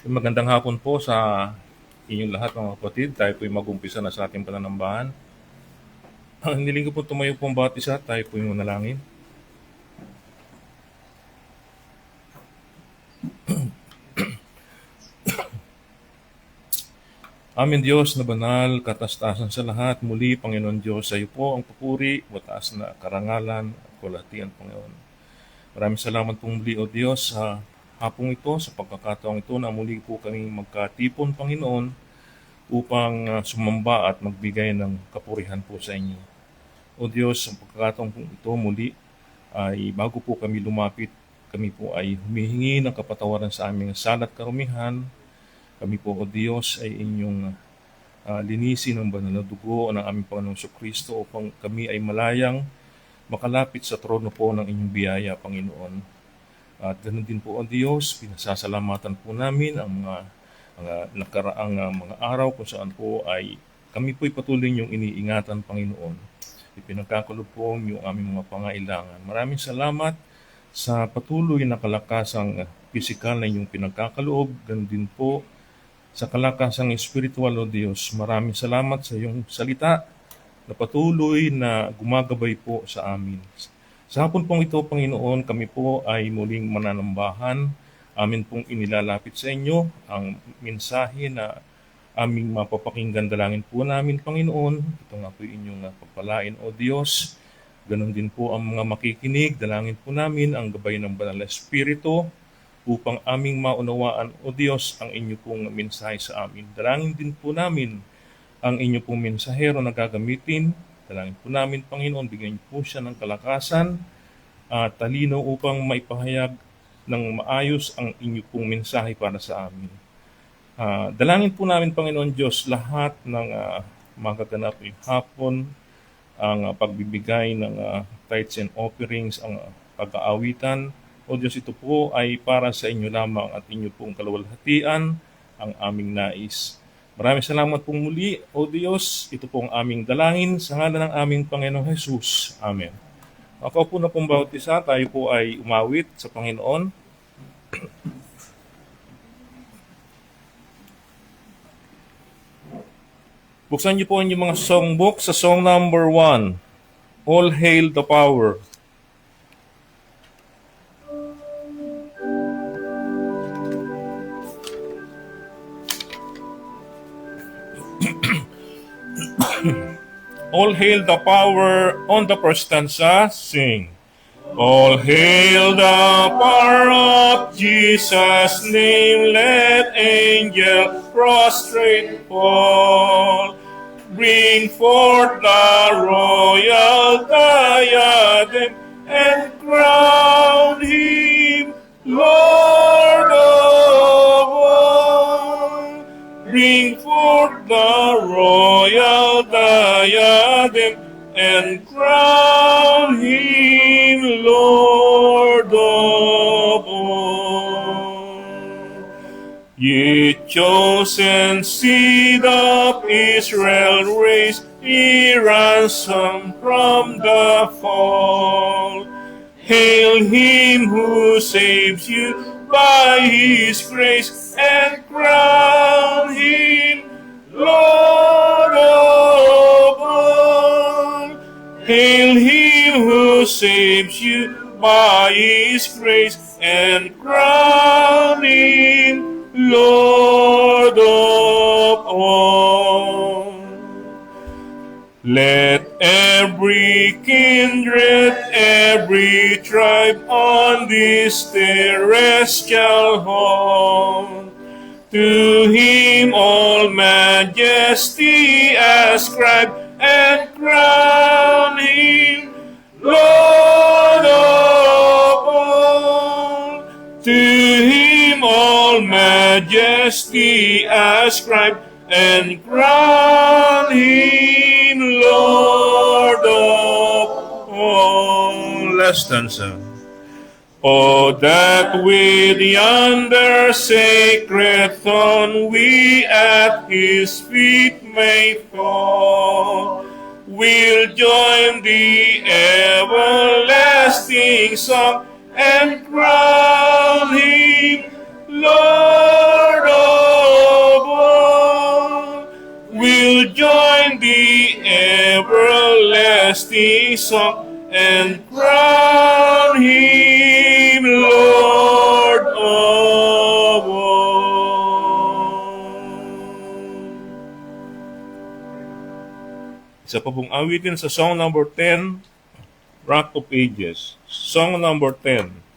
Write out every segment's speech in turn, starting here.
Magandang hapon po sa inyong lahat mga kapatid. Tayo po'y mag-umpisa na sa ating pananambahan. Ang hiniling ko po tumayo po ang bawat isa, tayo po'y manalangin. Amin Diyos na banal, katastasan sa lahat. Muli, Panginoon Diyos, sa iyo po ang papuri, mataas na karangalan at kalahatian, Panginoon. Maraming salamat po muli, O Diyos, sa hapong ito, sa pagkakataong ito na muli po kami magkatipon, Panginoon, upang sumamba at magbigay ng kapurihan po sa inyo. O Diyos, sa pagkakataong po ito muli, ay bago po kami lumapit, kami po ay humihingi ng kapatawaran sa aming sala at karumihan. Kami po, O Diyos, ay inyong linisin ng banal na dugo ng aming Panginoong Kristo upang kami ay malayang makalapit sa trono po ng inyong biyaya, Panginoon. At ganoon din po, O Diyos, pinasasalamatan po namin ang mga nakaraang mga araw kung saan po ay kami po'y patuloy niyong iniingatan, Panginoon. Ipinagkakaloob po yung aming mga pangailangan. Maraming salamat sa patuloy na kalakasang pisikal na inyong pinagkakaloob. Ganoon din po sa kalakasang espiritual, O Diyos. Maraming salamat sa iyong salita na patuloy na gumagabay po sa amin. Sa hapon pong ito, Panginoon, kami po ay muling mananambahan. Amin pong inilalapit sa inyo ang mensahe na aming mapapakinggan. Dalangin po namin, Panginoon. Ito nga po inyong pagpalain, O Diyos. Ganon din po ang mga makikinig. Dalangin po namin ang gabay ng Banal na Espiritu upang aming maunawaan, O Diyos, ang inyo pong mensahe sa amin. Dalangin din po namin ang inyo pong mensahero na gagamitin. Dalangin po namin, Panginoon, bigyan niyo po siya ng kalakasan at talino upang maipahayag ng maayos ang inyo pong mensahe para sa amin. Dalangin po namin, Panginoon Diyos, lahat ng magaganap hapon, ang pagbibigay ng tithes and offerings, ang pag-aawitan. O Diyos, ito po ay para sa inyo lamang at inyo pong kaluwalhatian ang aming nais. Maraming salamat pong muli, O Diyos. Ito po ang aming dalangin sa ngalan ng aming Panginoong Jesus. Amen. Ako po na pong bawat isa, tayo po ay umawit sa Panginoon. Buksan niyo po ang inyong mga songbook sa song number 1. All Hail the Power. All hail the power on the first stanza, sing. All hail the power of Jesus' name, let angels prostrate fall. Bring forth the royal diadem and crown him Lord of all. Bring forth the royal diadem and crown him Lord of all. Ye chosen seed of Israel, raised ye ransom from the fall. Hail him who saves you by his grace and crown him Lord of all. Hail him who saves you by his grace and crown him Lord of all. Let every kindred, every tribe on this terrestrial hall, to him all majesty ascribe and crown him Lord of all. To him all majesty ascribe and crown him Lord of all. Last stanza. Oh, that with yonder sacred throne we at his feet may fall. We'll join the everlasting song and crown him Lord of all, will join the everlasting song and crown him Lord of all. Isa pa pong awitin sa song number 10, Rock of Ages. Song number 10.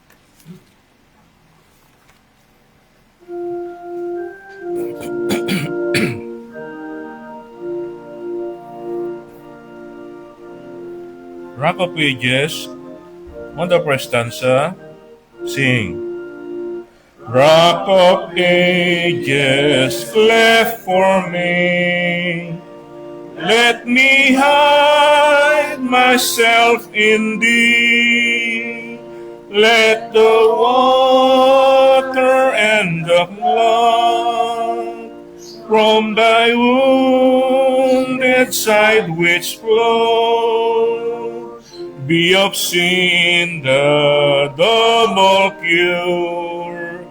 Rock of Ages, on the first stanza, sing. Rock of Ages, cleft for me, let me hide myself in thee. Let the water and the flood from thy wounded side which flow be of sin the double cure.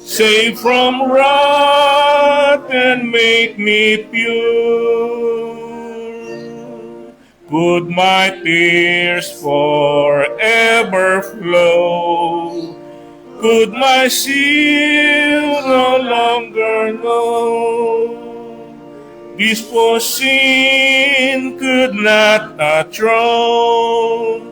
Save from wrath and make me pure. Could my tears forever flow? Could my sin no longer know? This poor sin could not atone.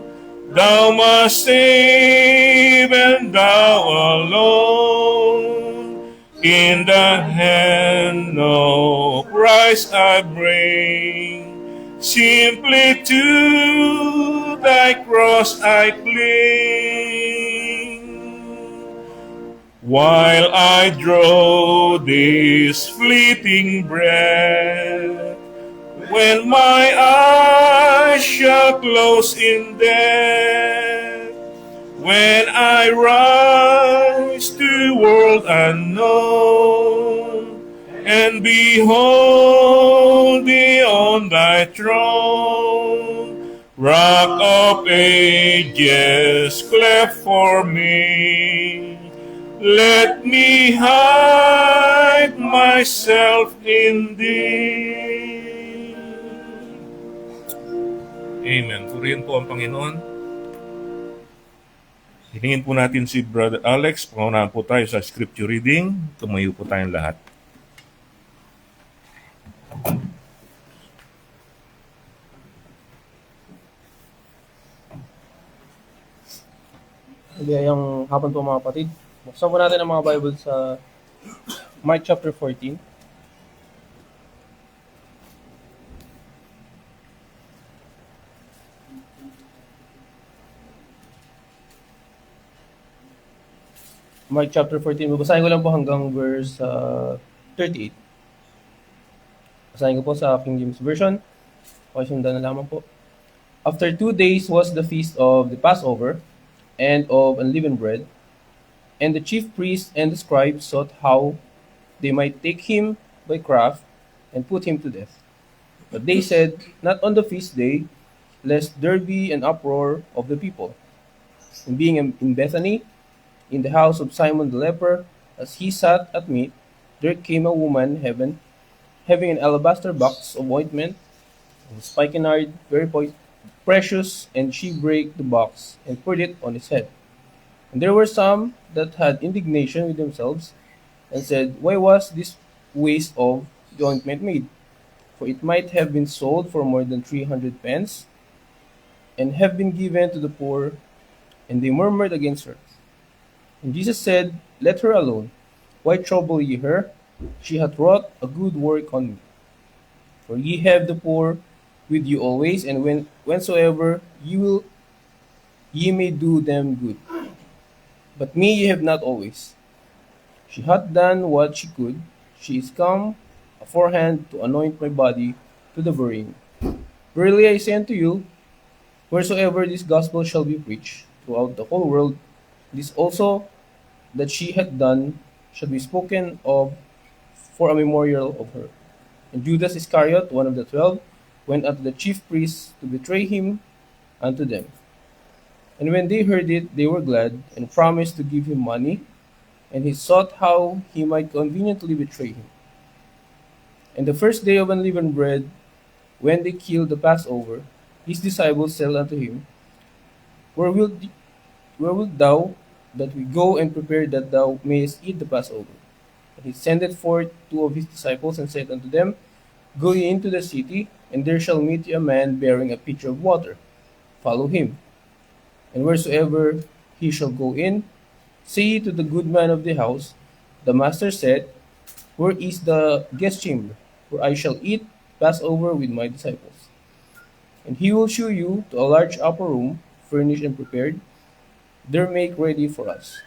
Thou must save, and thou alone. In the hand of Christ I bring, simply to thy cross I cling. While I draw this fleeting breath, when my eyes shall close in death, when I rise to world unknown, and behold thee on thy throne, Rock of Ages, cleft for me, let me hide myself in thee. Amen. Purihin po ang Panginoon. Hiningin po natin si Brother Alex. Pangunahan po tayo sa scripture reading. Tumayo po tayong lahat. Magandang hapon po mga kapatid. Buksan po natin ang mga Bible sa Mark chapter 14. Mark chapter 14. Babasahin ko lang po hanggang verse 38. Basahin ko po sa King James Version. Pakisundan na lamang po. After 2 days was the feast of the Passover and of unleavened bread, and the chief priests and the scribes sought how they might take him by craft and put him to death. But they said, not on the feast day, lest there be an uproar of the people. And being in Bethany, in the house of Simon the leper, as he sat at meat, there came a woman having an alabaster box of ointment, of spikenard, very precious, and she brake the box and poured it on his head. And there were some that had indignation with themselves, and said, why was this waste of the ointment made? For it might have been sold for more than 300 pence, and have been given to the poor. And they murmured against her. And Jesus said, let her alone. Why trouble ye her? She hath wrought a good work on me. For ye have the poor with you always, and whensoever ye may do them good. But me ye have not always. She hath done what she could. She is come aforehand to anoint my body to the burying. Verily I say unto you, wheresoever this gospel shall be preached throughout the whole world, this also that she hath done shall be spoken of for a memorial of her. And Judas Iscariot, one of the 12, went unto the chief priests to betray him unto them. And when they heard it, they were glad, and promised to give him money. and he sought how he might conveniently betray him. And the first day of unleavened bread, when they killed the Passover, his disciples said unto him, Where wilt, where wilt thou that we go and prepare that thou mayest eat the Passover? And he sendeth forth two of his disciples, and said unto them, Go ye into the city, and there shall meet you a man bearing a pitcher of water. Follow him. And wheresoever he shall go in, say ye to the good man of the house, The master said, Where is the guest chamber, where I shall eat Passover with my disciples? And he will shew you to a large upper room, furnished and prepared. There make ready for us.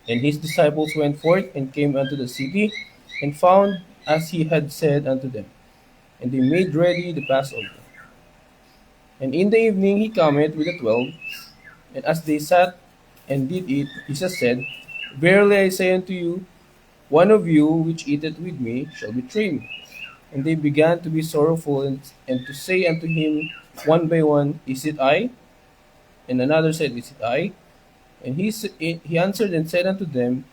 And his disciples went forth and came unto the city, and found as he had said unto them. And they made ready the Passover. And in the evening he cometh with the 12, and as they sat and did eat, Jesus said, Verily I say unto you, one of you which eateth with me shall betray me. And they began to be sorrowful, and to say unto him one by one, Is it I? And another said, Is it I? And he answered and said unto them,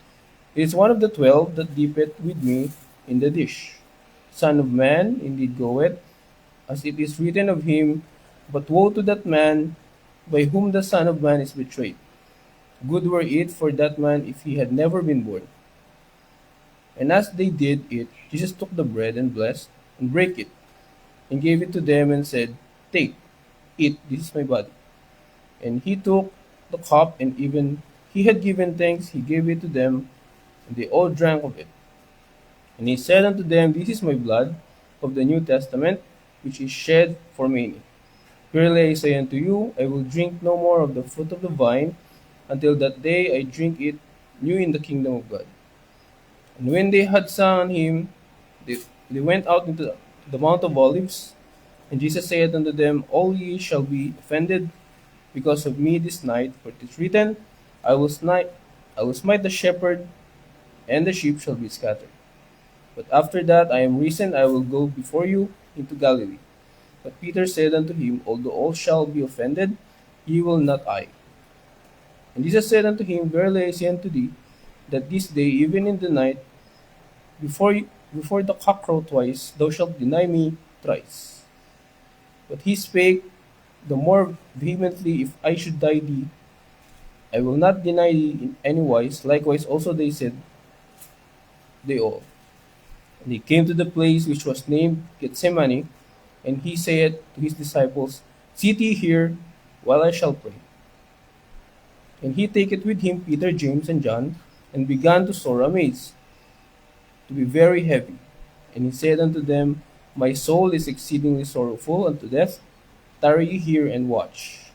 It is one of the 12 that dippeth with me in the dish. Son of man indeed goeth, as it is written of him, but woe to that man by whom the Son of Man is betrayed. Good were it for that man if he had never been born. And as they did eat, Jesus took the bread and blessed, and brake it, and gave it to them, and said, Take, eat, this is my body. And he took the cup, and even he had given thanks, he gave it to them, and they all drank of it. And he said unto them, This is my blood of the New Testament, which is shed for many. Verily I say unto you, I will drink no more of the fruit of the vine, until that day I drink it new in the kingdom of God. And when they had sung him, they went out into the Mount of Olives. And Jesus said unto them, All ye shall be offended because of me this night, for it is written, I will smite the shepherd, and the sheep shall be scattered. But after that I am risen, I will go before you into Galilee. But Peter said unto him, Although all shall be offended, ye will not I. And Jesus said unto him, Verily I say unto thee, that this day, even in the night, before the cock crow twice, thou shalt deny me thrice. But he spake the more vehemently, If I should die thee, I will not deny thee in any wise. Likewise also they said, they all. And he came to the place which was named Gethsemane, and he saith to his disciples, Sit ye here, while I shall pray. And he taketh with him Peter, James, and John, and began to sore amaze, to be very heavy. And he said unto them, My soul is exceedingly sorrowful unto death. Tarry ye here and watch.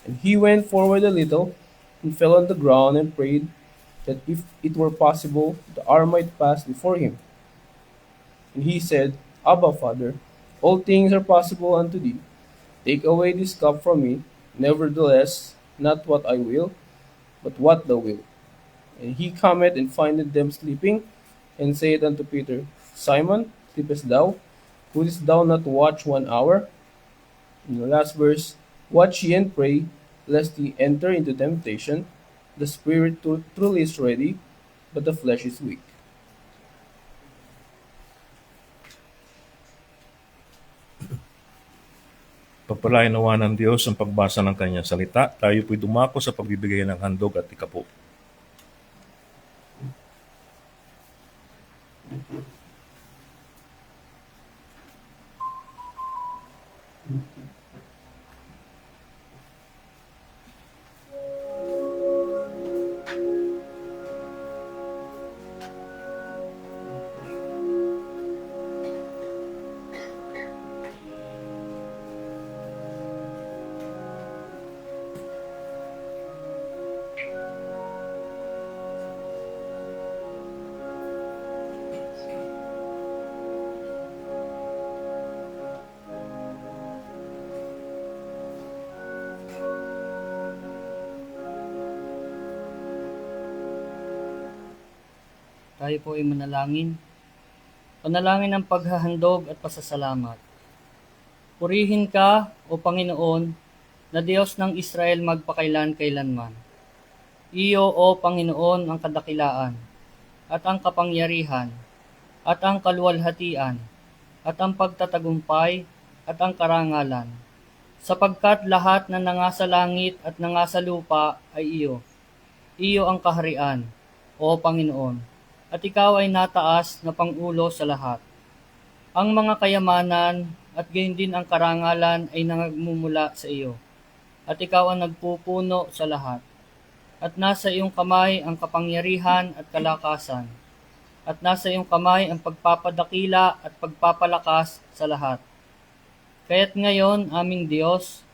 And he went forward a little, and fell on the ground, and prayed that if it were possible, the hour might pass before him. And he said, Abba, Father, all things are possible unto thee. Take away this cup from me. Nevertheless, not what I will, but what thou wilt. And he cometh and findeth them sleeping, and saith unto Peter, Simon, sleepest thou? Couldst thou not watch 1 hour? In the last verse, Watch ye and pray, lest ye enter into temptation. The spirit truly is ready, but the flesh is weak. Pagpalain nawa ng Diyos ang pagbasa ng kanyang salita. Tayo po'y dumako sa pagbibigay ng handog at ikapo. Tayo po ay manalangin. Panalangin ng paghahandog at pasasalamat. Purihin ka, O Panginoon, na Diyos ng Israel magpakailan-kailanman. Iyo, O Panginoon, ang kadakilaan, at ang kapangyarihan, at ang kaluwalhatian, at ang pagtatagumpay, at ang karangalan. Sapagkat lahat na nangasa langit at nangasa lupa ay iyo. Iyo ang kaharian, O Panginoon, at ikaw ay nataas na pangulo sa lahat. Ang mga kayamanan at gayon din ang karangalan ay nangagmumula sa iyo, at ikaw ang nagpupuno sa lahat. At nasa iyong kamay ang kapangyarihan at kalakasan, at nasa iyong kamay ang pagpapadakila at pagpapalakas sa lahat. Kaya't ngayon, aming Diyos,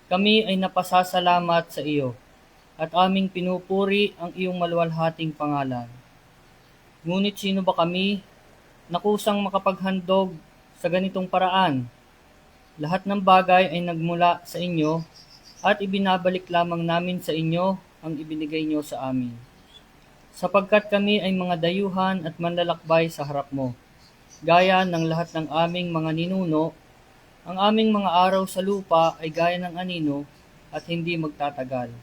kami ay napasasalamat sa iyo, at aming pinupuri ang iyong maluwalhating pangalan. Ngunit sino ba kami na kusang makapaghandog sa ganitong paraan? Lahat ng bagay ay nagmula sa inyo, at ibinabalik lamang namin sa inyo ang ibinigay niyo sa amin. Sapagkat kami ay mga dayuhan at manlalakbay sa harap mo. Gaya ng lahat ng aming mga ninuno, ang aming mga araw sa lupa ay gaya ng anino at hindi magtatagal.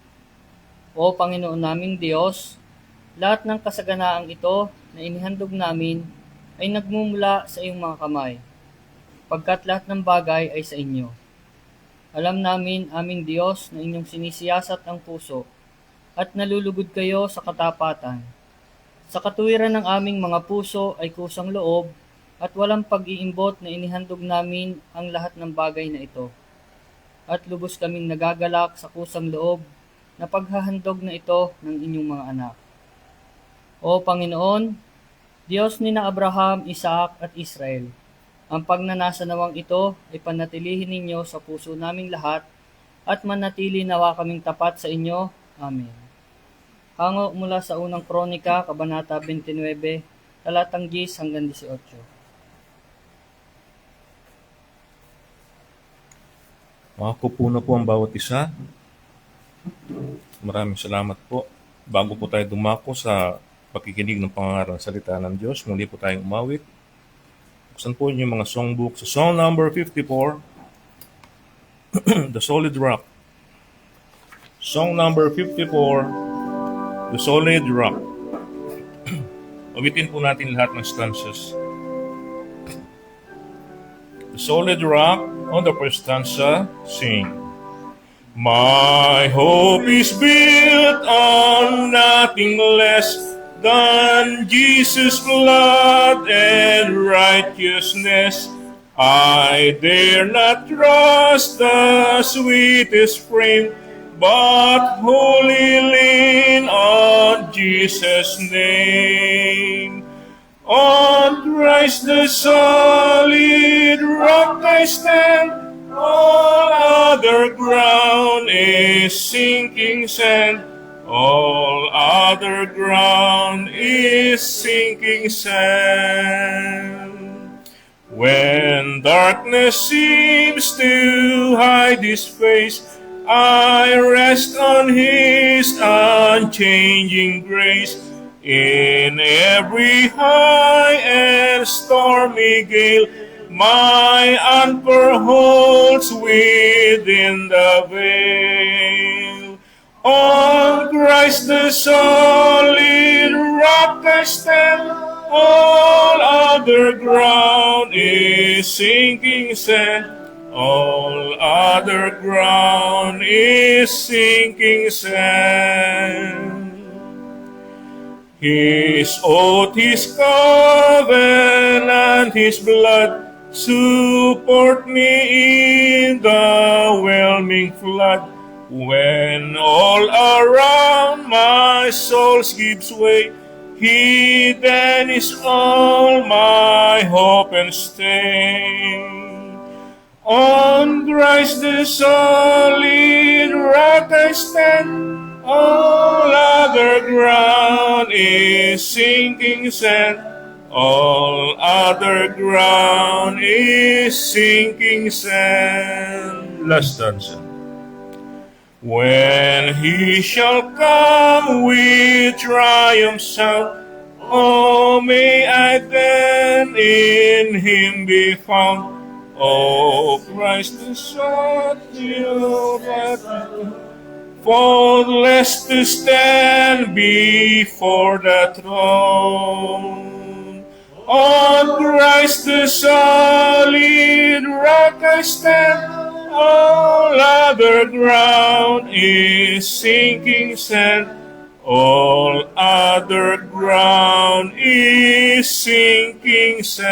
O Panginoon naming Diyos, lahat ng kasaganaang ito na inihandog namin ay nagmumula sa iyong mga kamay, pagkat lahat ng bagay ay sa inyo. Alam namin, aming Diyos, na inyong sinisiyasat ang puso, at nalulugod kayo sa katapatan. Sa katuwiran ng aming mga puso ay kusang loob, at walang pag-iimbot na inihandog namin ang lahat ng bagay na ito. At lubos kaming nagagalak sa kusang loob na paghahandog na ito ng inyong mga anak. O Panginoon, Diyos ni na Abraham, Isaac at Israel, ang pagnanasanawang ito ay panatilihin ninyo sa puso naming lahat, at manatili nawa kaming tapat sa inyo. Amen. Hango mula sa unang Kronika, Kabanata 29, talatang 10 hanggang 18. Makakupuno po ang bawat isa. Maraming salamat po. Bago po tayo dumako sa pakikinig ng pangangaral ng salita ng Diyos, muli po tayong umawit. Buksan po yung mga songbook sa song number 54, The Solid Rock. Song number 54, The Solid Rock. Ulitin po natin lahat ng stanzas. The solid rock, on the first stanza, sing. My hope is built on nothing less than Jesus' blood and righteousness. I dare not trust the sweetest frame, but wholly lean on Jesus' name. On Christ the solid rock I stand, all other ground is sinking sand. All other ground is sinking sand. When darkness seems to hide His face, I rest on His unchanging grace. In every high and stormy gale, my anchor holds within the veil. On Christ the solid rock I stand, all other ground is sinking sand. All other ground is sinking sand. His oath, His covenant, His blood support me in the whelming flood. When all around my soul gives way, He then is all my hope and stay. On Christ the solid rock I stand, all other ground is sinking sand. All other ground is sinking sand. Last stanza. When He shall come with triumph sound, oh, may I then in Him be found. Oh, Christ the Son, faultless to stand before the throne. On Christ the solid rock I stand, all other ground is sinking sand. All other ground is sinking sand.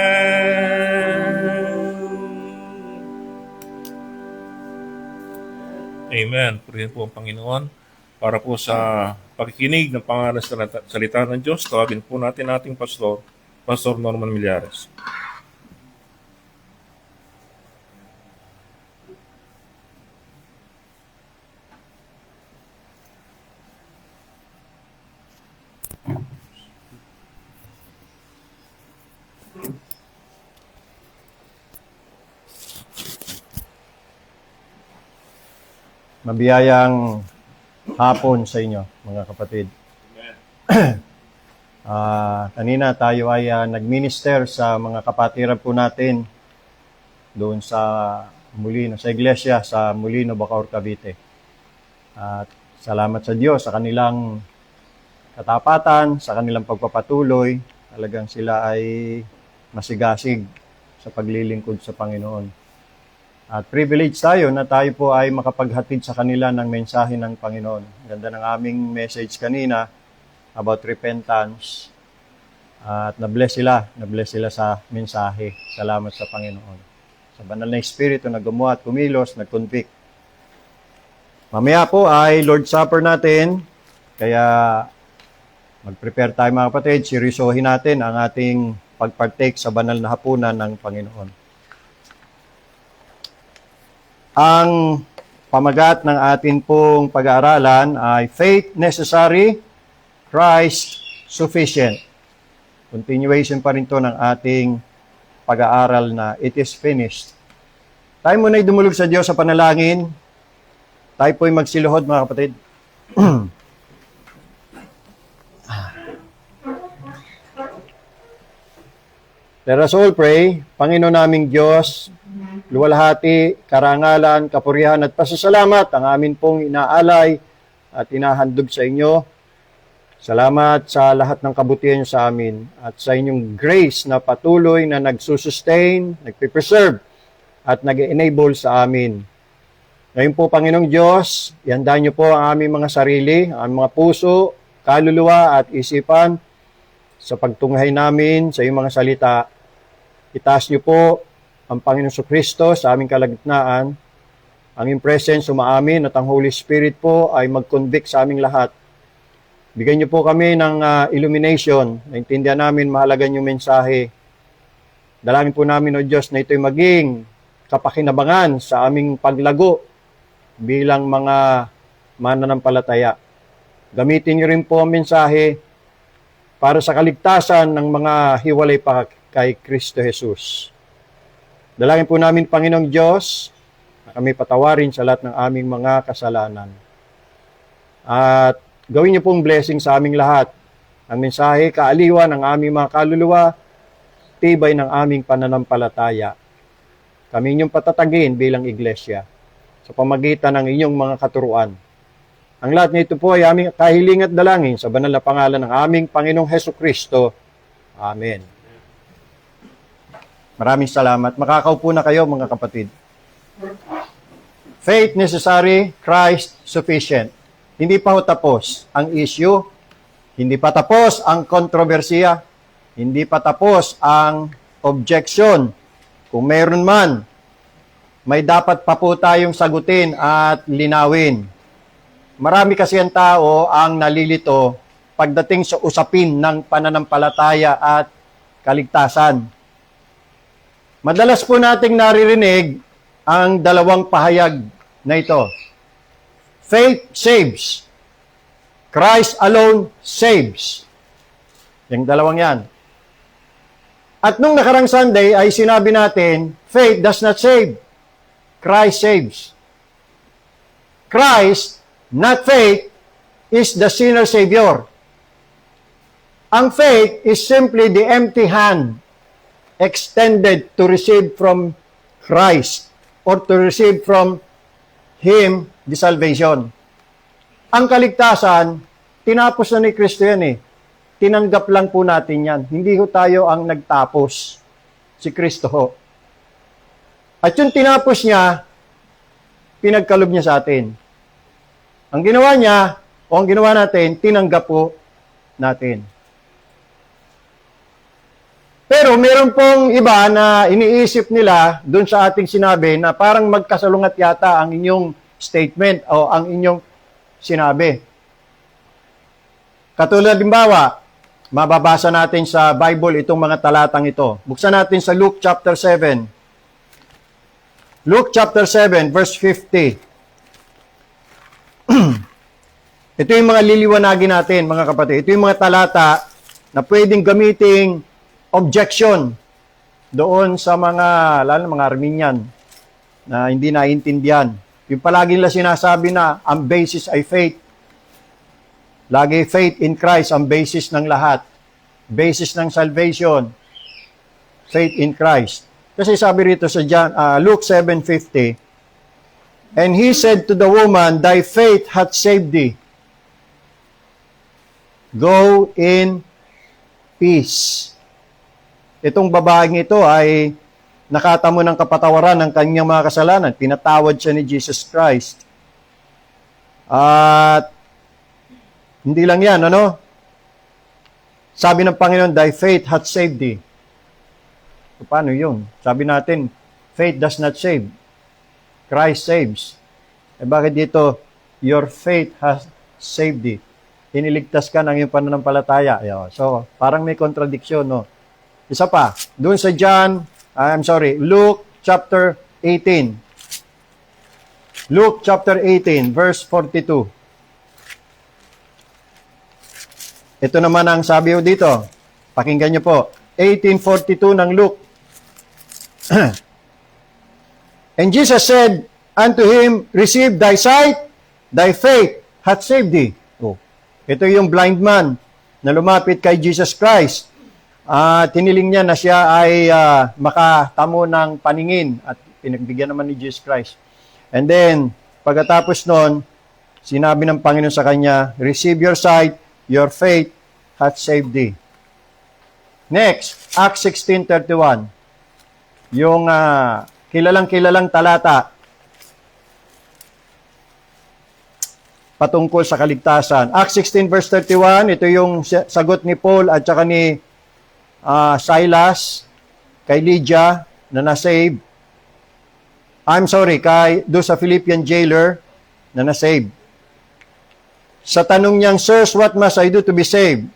Amen. Purihin po ang Panginoon. Para po sa pakikinig ng pangalan sa salita ng Diyos, tawagin po natin ating pastor, Pastor Norman Millares. Mabiyayang hapon sa inyo, mga kapatid. Kanina tayo ay nag-minister sa mga kapatiran po natin doon sa Molino, sa iglesia sa Molino, Bacoor, Cavite. At salamat sa Diyos sa kanilang katapatan, sa kanilang pagpapatuloy. Talagang sila ay masigasig sa paglilingkod sa Panginoon. At privilege tayo na tayo po ay makapaghatid sa kanila ng mensahe ng Panginoon. Ganda ng aming message kanina about repentance. At na-bless sila sa mensahe. Salamat sa Panginoon. Sa banal na Espiritu na gumawa at kumilos, nag-convict. Mamaya po ay Lord Supper natin. Kaya mag-prepare tayo mga kapatid. Seryosohin natin ang ating pag-partake sa banal na hapunan ng Panginoon. Ang pamagat ng atin pong pag-aaralan ay Faith Necessary, Christ Sufficient. Continuation pa rin to ng ating pag-aaral na It is Finished. Tayo muna ay dumulog sa Diyos sa panalangin. Tayo po ay magsiluhod mga kapatid. Let us all pray. Panginoon naming Diyos, luwalhati, karangalan, kapurihan at pasasalamat ang amin pong inaalay at inahandog sa inyo. Salamat sa lahat ng kabutihan sa amin at sa inyong grace na patuloy na nagsusustain, nagpipreserve at nag-enable sa amin. Ngayon po, Panginoong Diyos, ihandaan niyo po ang aming mga sarili, ang mga puso, kaluluwa at isipan sa pagtunghay namin sa iyong mga salita. Itaas niyo po ang Panginoon Kristo sa aming kalagitnaan. Ang iyong presence umaamin at ang Holy Spirit po ay mag-convict sa aming lahat. Bigyan niyo po kami ng illumination. Naintindihan namin mahalaga yung mensahe. Dalangin po namin, O Diyos, na ito'y maging kapakinabangan sa aming paglago bilang mga mananampalataya. Gamitin niyo rin po ang mensahe para sa kaligtasan ng mga hiwalay pa kay Kristo Jesus. Dalangin po namin, Panginoong Diyos, na kami patawarin sa lahat ng aming mga kasalanan. At gawin niyo pong blessing sa aming lahat. Ang mensahe, kaaliwan ng aming mga kaluluwa, tibay ng aming pananampalataya. Kami inyong patatagin bilang iglesia sa pamagitan ng inyong mga katuruan. Ang lahat nito po ay aming kahiling at dalangin sa banal na pangalan ng aming Panginoong Hesukristo. Amen. Maraming salamat. Makakaupo na kayo, mga kapatid. Faith necessary, Christ sufficient. Hindi pa ho tapos ang issue, hindi pa tapos ang kontrobersiya, hindi pa tapos ang objection. Kung meron man, may dapat pa po tayong sagutin at linawin. Marami kasi ang tao ang nalilito pagdating sa usapin ng pananampalataya at kaligtasan. Madalas po nating naririnig ang dalawang pahayag na ito. Faith saves. Christ alone saves. Yung dalawang yan. At nung nakarang Sunday ay sinabi natin, faith does not save. Christ saves. Christ, not faith, is the sinner savior. Ang faith is simply the empty hand extended to receive from Christ or to receive from Him the salvation. Ang kaligtasan, tinapos na ni Kristo yan eh. Tinanggap lang po natin yan. Hindi ho tayo ang nagtapos. Si Kristo ho. At yung tinapos niya, pinagkalob niya sa atin. Ang ginawa niya, o ang ginawa natin, tinanggap po natin. Pero meron pong iba na iniisip nila doon sa ating sinabi na parang magkasalungat yata ang inyong statement o ang inyong sinabi. Katulad halimbawa, mababasa natin sa Bible itong mga talatang ito. Buksan natin sa Luke chapter 7. Luke chapter 7 verse 50. Ito yung mga liliwanagin natin, mga kapatid. Ito yung mga talata na pwedeng gamiting objection doon sa mga, lalo mga Arminian na hindi naiintindihan. Yung palagi nila sinasabi na ang basis ay faith. Lagi faith in Christ ang basis ng lahat. Basis ng salvation. Faith in Christ. Kasi sabi rito sa Luke 7:50, and he said to the woman, thy faith hath saved thee. Go in peace. Itong babaeng ito ay nakatamo ng kapatawaran ng kanyang mga kasalanan. Pinatawad siya ni Jesus Christ. At hindi lang yan, ano? Sabi ng Panginoon, thy faith hath saved thee. So, paano yun? Sabi natin, faith does not save. Christ saves. Eh bakit dito, your faith has saved thee? Iniligtas ka ng iyong pananampalataya. So, parang may contradiction, no? Isa pa, doon sa Luke chapter 18. Luke chapter 18, verse 42. Ito naman ang sabi ko dito. Pakinggan niyo po. 18:42 ng Luke. And Jesus said unto him, receive thy sight, thy faith hath saved thee. Oh. Ito yung blind man na lumapit kay Jesus Christ. Tiniling niya na siya ay makatamo ng paningin at pinagbigyan naman ni Jesus Christ. And then, pagkatapos nun, sinabi ng Panginoon sa kanya, receive your sight, your faith hath saved thee. Next, Acts 16:31. Yung kilalang talata patungkol sa kaligtasan. Acts 16 verse 31, ito yung sagot ni Paul at saka ni Silas kay Lydia na na-save. Doon sa Philippian jailer na na-save. Sa tanong niyang, sirs, what must I do to be saved?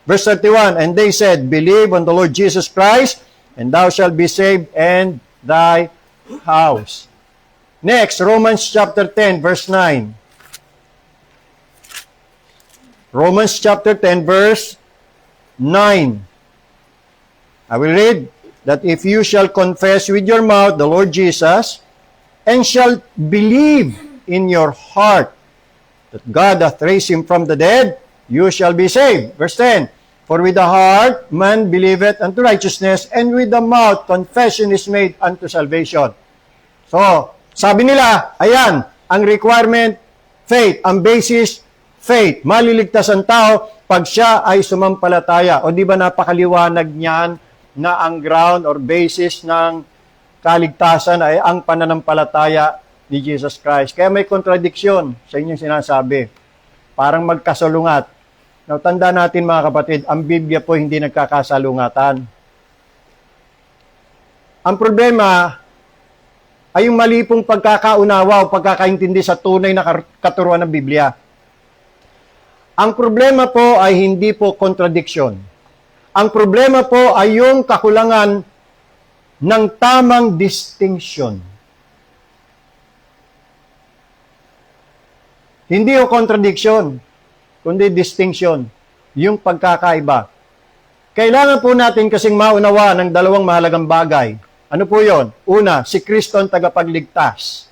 Verse 31, and they said, believe on the Lord Jesus Christ, and thou shalt be saved and thy house. Next, Romans chapter 10, verse 9. Romans chapter 10, verse 9. I will read that if you shall confess with your mouth the Lord Jesus, and shall believe in your heart that God hath raised him from the dead, you shall be saved. Verse 10, for with the heart man believeth unto righteousness, and with the mouth confession is made unto salvation. So, sabi nila, ayan, ang requirement, faith, ang basis, faith. Maliligtas ang tao pag siya ay sumampalataya. O di ba napakaliwanag niyan na ang ground or basis ng kaligtasan ay ang pananampalataya ni Jesus Christ. Kaya may contradiction sa inyong sinasabi. Parang magkasalungat. Now, tanda natin mga kapatid, ang Biblia po hindi nagkakasalungatan. Ang problema ay yung mali pong pagkakaunawa o pagkakaintindi sa tunay na katuruan ng Biblia. Ang problema po ay hindi po contradiction. Ang problema po ay yung kakulangan ng tamang distinction. Hindi yung contradiction, kundi distinction, yung pagkakaiba. Kailangan po natin kasing maunawa ng dalawang mahalagang bagay. Ano po yon? Una, si Kristo ang tagapagligtas.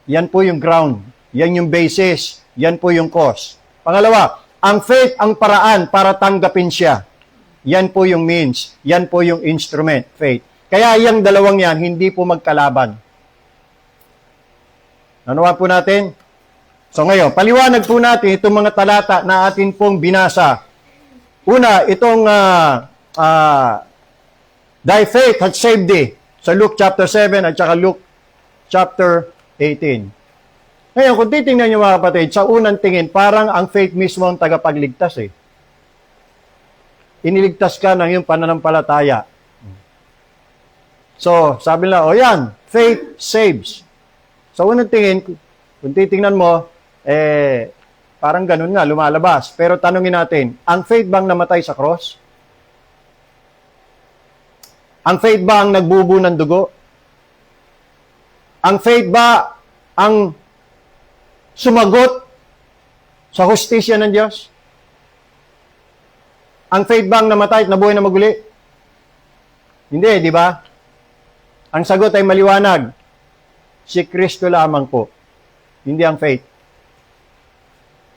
Yan po yung ground. Yan yung basis. Yan po yung cause. Pangalawa, ang faith ang paraan para tanggapin siya. Yan po yung means. Yan po yung instrument, faith. Kaya yung dalawang yan, hindi po magkalaban. Nanuwa po natin? So ngayon, paliwanag po natin itong mga talata na atin pong binasa. Una, itong thy faith hath saved thee sa Luke chapter 7 at saka Luke chapter 18. Ngayon, kung titingnan niyo mga kapatid, sa unang tingin, parang ang faith mismo ang tagapagligtas eh. Iniligtas ka ng iyong pananampalataya. So, sabi nila, o yan, faith saves. Sa unang tingin, kung titingnan mo, parang ganun nga, lumalabas. Pero tanungin natin, ang faith bang namatay sa cross? Ang faith ba ang nagbubu ng dugo? Ang faith ba ang sumagot sa hustisya ng Diyos? Ang faith ba ang namatay at nabuhay na maguli? Hindi, di ba? Ang sagot ay maliwanag. Si Kristo lamang po. Hindi ang faith.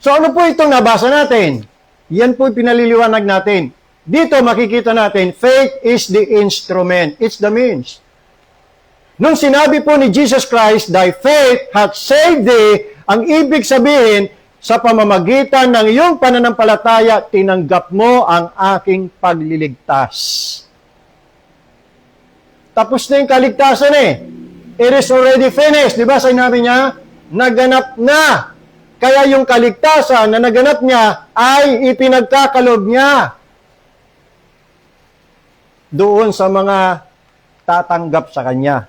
So ano po itong nabasa natin? Yan po pinaliliwanag natin. Dito makikita natin, faith is the instrument. It's the means. Nung sinabi po ni Jesus Christ, thy faith hath saved thee, ang ibig sabihin, sa pamamagitan ng iyong pananampalataya, tinanggap mo ang aking pagliligtas. Tapos na yung kaligtasan eh. It is already finished. Di ba sinabi niya? Naganap na. Kaya yung kaligtasan na naganap niya ay ipinagkakalob niya doon sa mga tatanggap sa Kanya.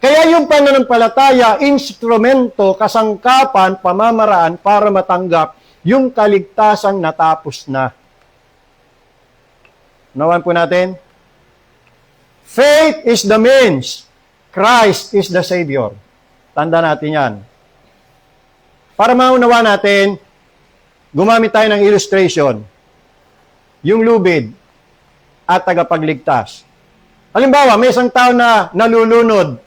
Kaya yung pananampalataya, instrumento, kasangkapan, pamamaraan para matanggap yung kaligtasang natapos na. Nawan po natin? Faith is the means. Christ is the Savior. Tanda natin yan. Para maunawa natin, gumamit tayo ng illustration. Yung lubid at tagapagligtas. Halimbawa, may isang tao na nalulunod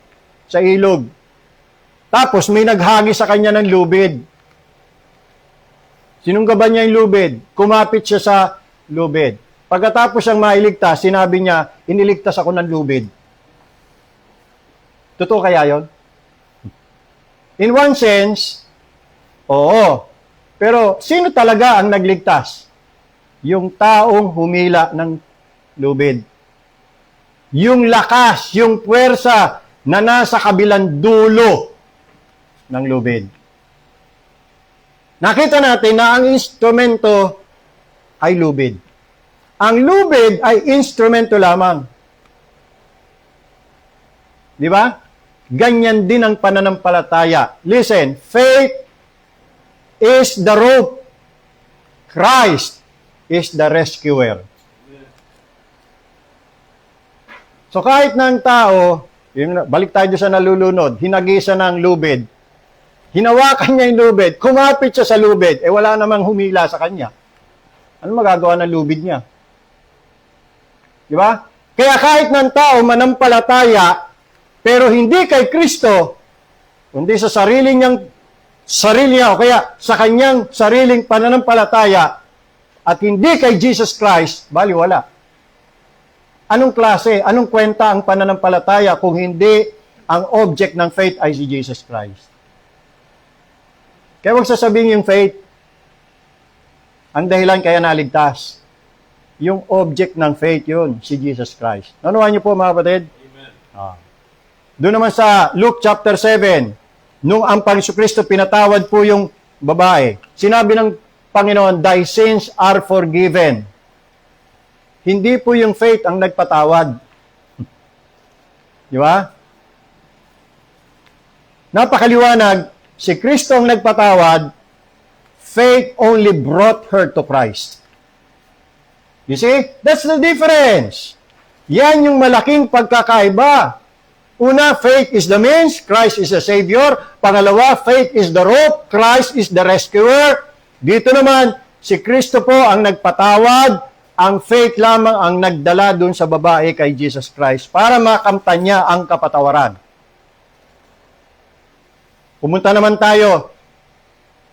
sa ilog. Tapos may naghagi sa kanya ng lubid. Sinunggaban niya yung lubid. Kumapit siya sa lubid. Pagkatapos siyang mailigtas, sinabi niya, iniligtas ako ng lubid. Totoo kaya yon? In one sense, oo. Pero sino talaga ang nagligtas? Yung taong humila ng lubid. Yung lakas, yung puwersa na nasa kabilang dulo ng lubid. Nakita natin na ang instrumento ay lubid. Ang lubid ay instrumento lamang. Di ba? Ganyan din ang pananampalataya. Listen, faith is the rope. Christ is the rescuer. So kahit ng tao, balik tayo sa nalulunod, hinagisa ng lubid, hinawakan niya yung lubid, kumapit siya sa lubid, wala namang humila sa kanya. Ano magagawa ng lubid niya? Di ba? Kaya kahit ng tao manampalataya, pero hindi kay Kristo, kundi sa sarili niya, o kaya sa kanyang sariling pananampalataya, at hindi kay Jesus Christ, baliwala. Anong klase, anong kwenta ang pananampalataya kung hindi ang object ng faith ay si Jesus Christ? Kaya huwag sasabihin yung faith, ang dahilan kaya naligtas. Yung object ng faith yun, si Jesus Christ. Nanuhan niyo po mga kapatid? Amen. Doon naman sa Luke chapter 7, nung ang Panginoon Kristo pinatawad po yung babae, sinabi ng Panginoon, thy sins are forgiven. Hindi po yung faith ang nagpatawad. Di ba? Napakaliwanag, si Kristo ang nagpatawad, faith only brought her to Christ. You see? That's the difference. Yan yung malaking pagkakaiba. Una, faith is the means, Christ is the Savior. Pangalawa, faith is the rope, Christ is the rescuer. Dito naman, si Kristo po ang nagpatawad, ang faith lamang ang nagdala dun sa babae kay Jesus Christ para makamtan niya ang kapatawaran. Pumunta naman tayo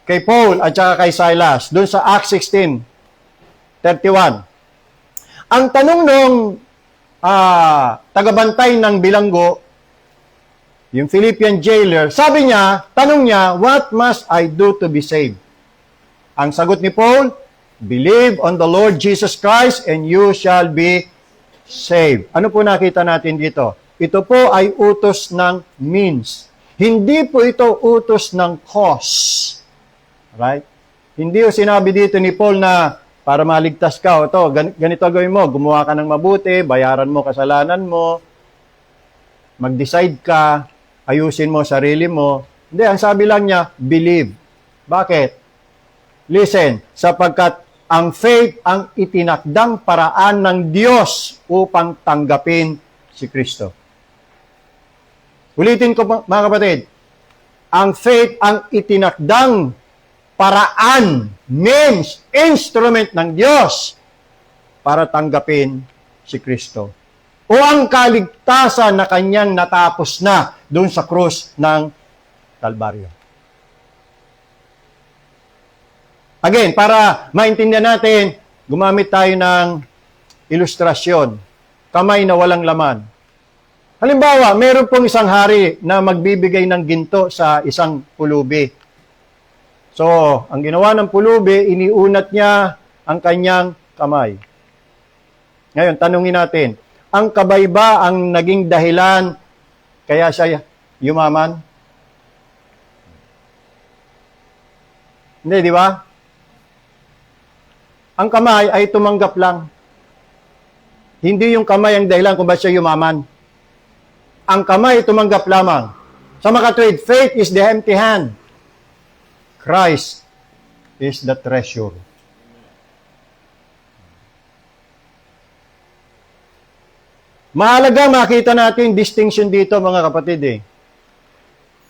kay Paul at saka kay Silas, dun sa Acts 16:31. Ang tanong nung tagabantay ng bilanggo, yung Philippian jailer, sabi niya, tanong niya, what must I do to be saved? Ang sagot ni Paul, believe on the Lord Jesus Christ and you shall be saved. Ano po nakita natin dito? Ito po ay utos ng means. Hindi po ito utos ng cause. Right? Hindi po sinabi dito ni Paul na para maligtas ka, o to, ganito gawin mo, gumawa ka ng mabuti, bayaran mo kasalanan mo, mag-decide ka, ayusin mo sarili mo. Hindi, ang sabi lang niya, believe. Bakit? Listen, sapagkat ang faith ang itinakdang paraan ng Diyos upang tanggapin si Kristo. Ulitin ko mga kapatid, ang faith ang itinakdang paraan, means, instrument ng Diyos para tanggapin si Kristo. O ang kaligtasan na kanyang natapos na doon sa krus ng Kalbaryo. Again, para maintindihan natin, gumamit tayo ng ilustrasyon. Kamay na walang laman. Halimbawa, meron pong isang hari na magbibigay ng ginto sa isang pulubi. So, ang ginawa ng pulubi, iniunat niya ang kanyang kamay. Ngayon, tanungin natin, ang kamay ba ang naging dahilan kaya siya yumaman? Hindi, di ba? Ang kamay ay tumanggap lang. Hindi yung kamay ang dahilan kung bakit siya yumaman. Ang kamay ay tumanggap lamang. Sa makatwid, faith is the empty hand. Christ is the treasure. Mahalaga makita natin distinction dito mga kapatid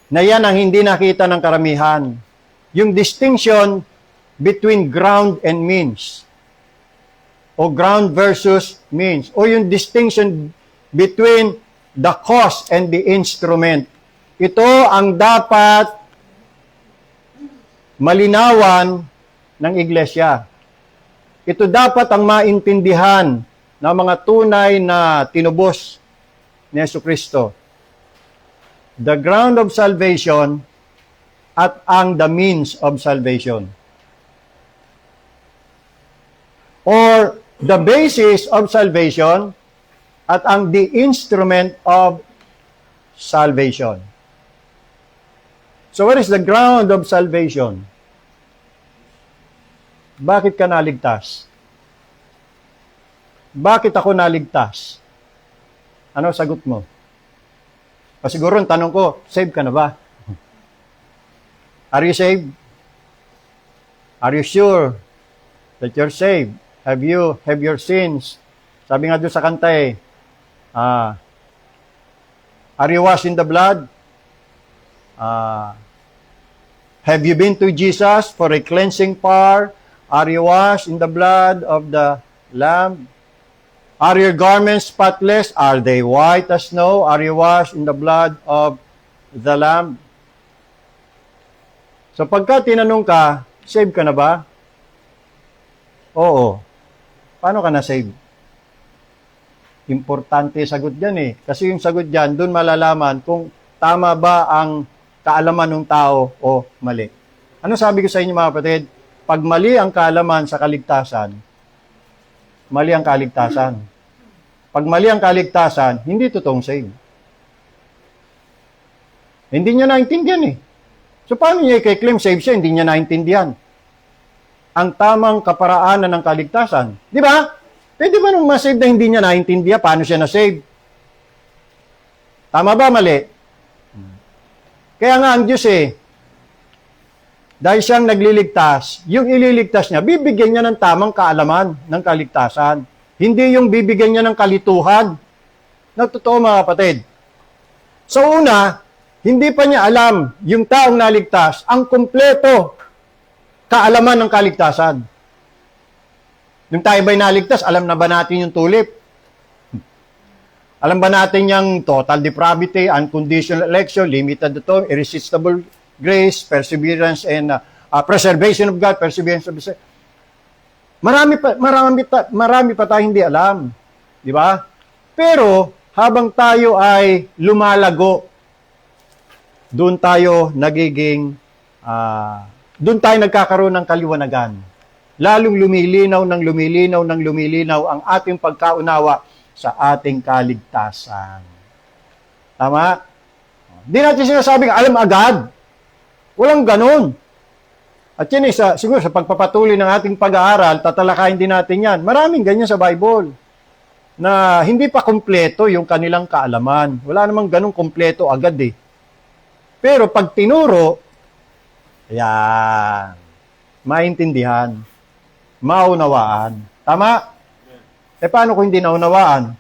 na yan ang hindi nakita ng karamihan. Yung distinction between ground and means. O ground versus means. O yung distinction between the cause and the instrument. Ito ang dapat malinawan ng iglesia. Ito dapat ang maintindihan ng mga tunay na tinubos ni Jesucristo. The ground of salvation at ang the means of salvation. Or the basis of salvation at ang the instrument of salvation. So what is the ground of salvation? Bakit ka naligtas? Bakit ako naligtas? Ano sagot mo? O siguro ang tanong ko, save ka na ba? Are you saved? Are you sure that you're saved? Have your sins? Sabi nga doon sa kanta are you washed in the blood? Have you been to Jesus for a cleansing power? Are you washed in the blood of the Lamb? Are your garments spotless? Are they white as snow? Are you washed in the blood of the Lamb? So pagka tinanong ka, save ka na ba? Oo. Paano ka na-save? Importante sagot dyan Kasi yung sagot dyan, doon malalaman kung tama ba ang kaalaman ng tao o mali. Ano sabi ko sa inyo mga kapatid? Pag mali ang kaalaman sa kaligtasan, mali ang kaligtasan. Pag mali ang kaligtasan, hindi totoong save. Hindi niya naintindihan So paano niya i-claim save siya? Hindi niya naintindihan ang tamang kaparaanan ng kaligtasan. Di ba? Pwede ba nung ma-save na hindi niya naintindihan paano siya na-save? Tama ba? Mali? Kaya nga ang Diyos dahil siyang nagliligtas, yung ililigtas niya, bibigyan niya ng tamang kaalaman ng kaligtasan. Hindi yung bibigyan niya ng kalituhan. Na totoo mga kapatid. Sa una, hindi pa niya alam yung taong naligtas ang kumpleto kaalaman ng kaligtasan. Nung tayo ba'y naligtas, alam na ba natin yung tulip? Alam ba natin yung total depravity, unconditional election, limited atonement, irresistible grace, perseverance, and preservation of God, perseverance of God. Marami pa tayong hindi alam. Di ba? Pero, habang tayo ay lumalago doon tayo nagiging, doon tayo nagkakaroon ng kaliwanagan. Lalong lumilinaw ang ating pagkaunawa sa ating kaligtasan. Tama? Di natin sinasabing alam agad. Walang ganun. At yan siguro sa pagpapatuloy ng ating pag-aaral, tatalakayin din natin yan. Maraming ganyan sa Bible na hindi pa kumpleto yung kanilang kaalaman. Wala namang ganun kumpleto agad eh. Pero pag tinuro, yan, maintindihan, maunawaan. Tama? Paano kung hindi naunawaan?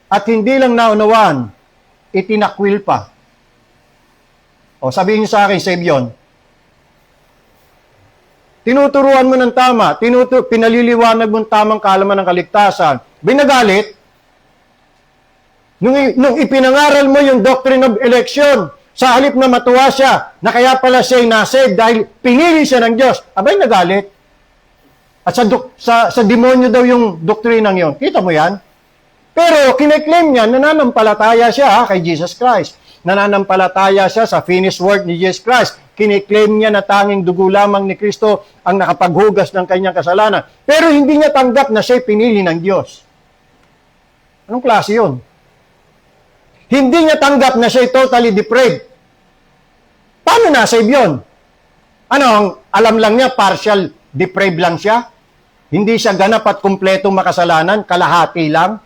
At hindi lang naunawaan, itinakwil pa. O sabihin niyo sa akin, save yun. Tinuturuan mo ng tama, pinaliliwanag mo ng tamang kaalaman ng kaligtasan. Binagalit, nung ipinangaral mo yung doctrine of election, sa halip na matuwa siya, na kaya pala siya'y nasave dahil pinili siya ng Diyos, abay nagalit. At sa demonyo daw yung doktrinang yon. Kita mo yan? Pero kine-claim niya, nananampalataya siya kay Jesus Christ. Nananampalataya siya sa finished work ni Jesus Christ. Kine-claim niya na tanging dugo lamang ni Kristo ang nakapaghugas ng kanyang kasalanan. Pero hindi niya tanggap na siya'y pinili ng Diyos. Anong klase yun? Hindi niya tanggap na siya'y totally depraved. Paano na-save yun? Ano, alam lang niya, partial depraved lang siya? Hindi siya ganap at kumpletong makasalanan, kalahati lang?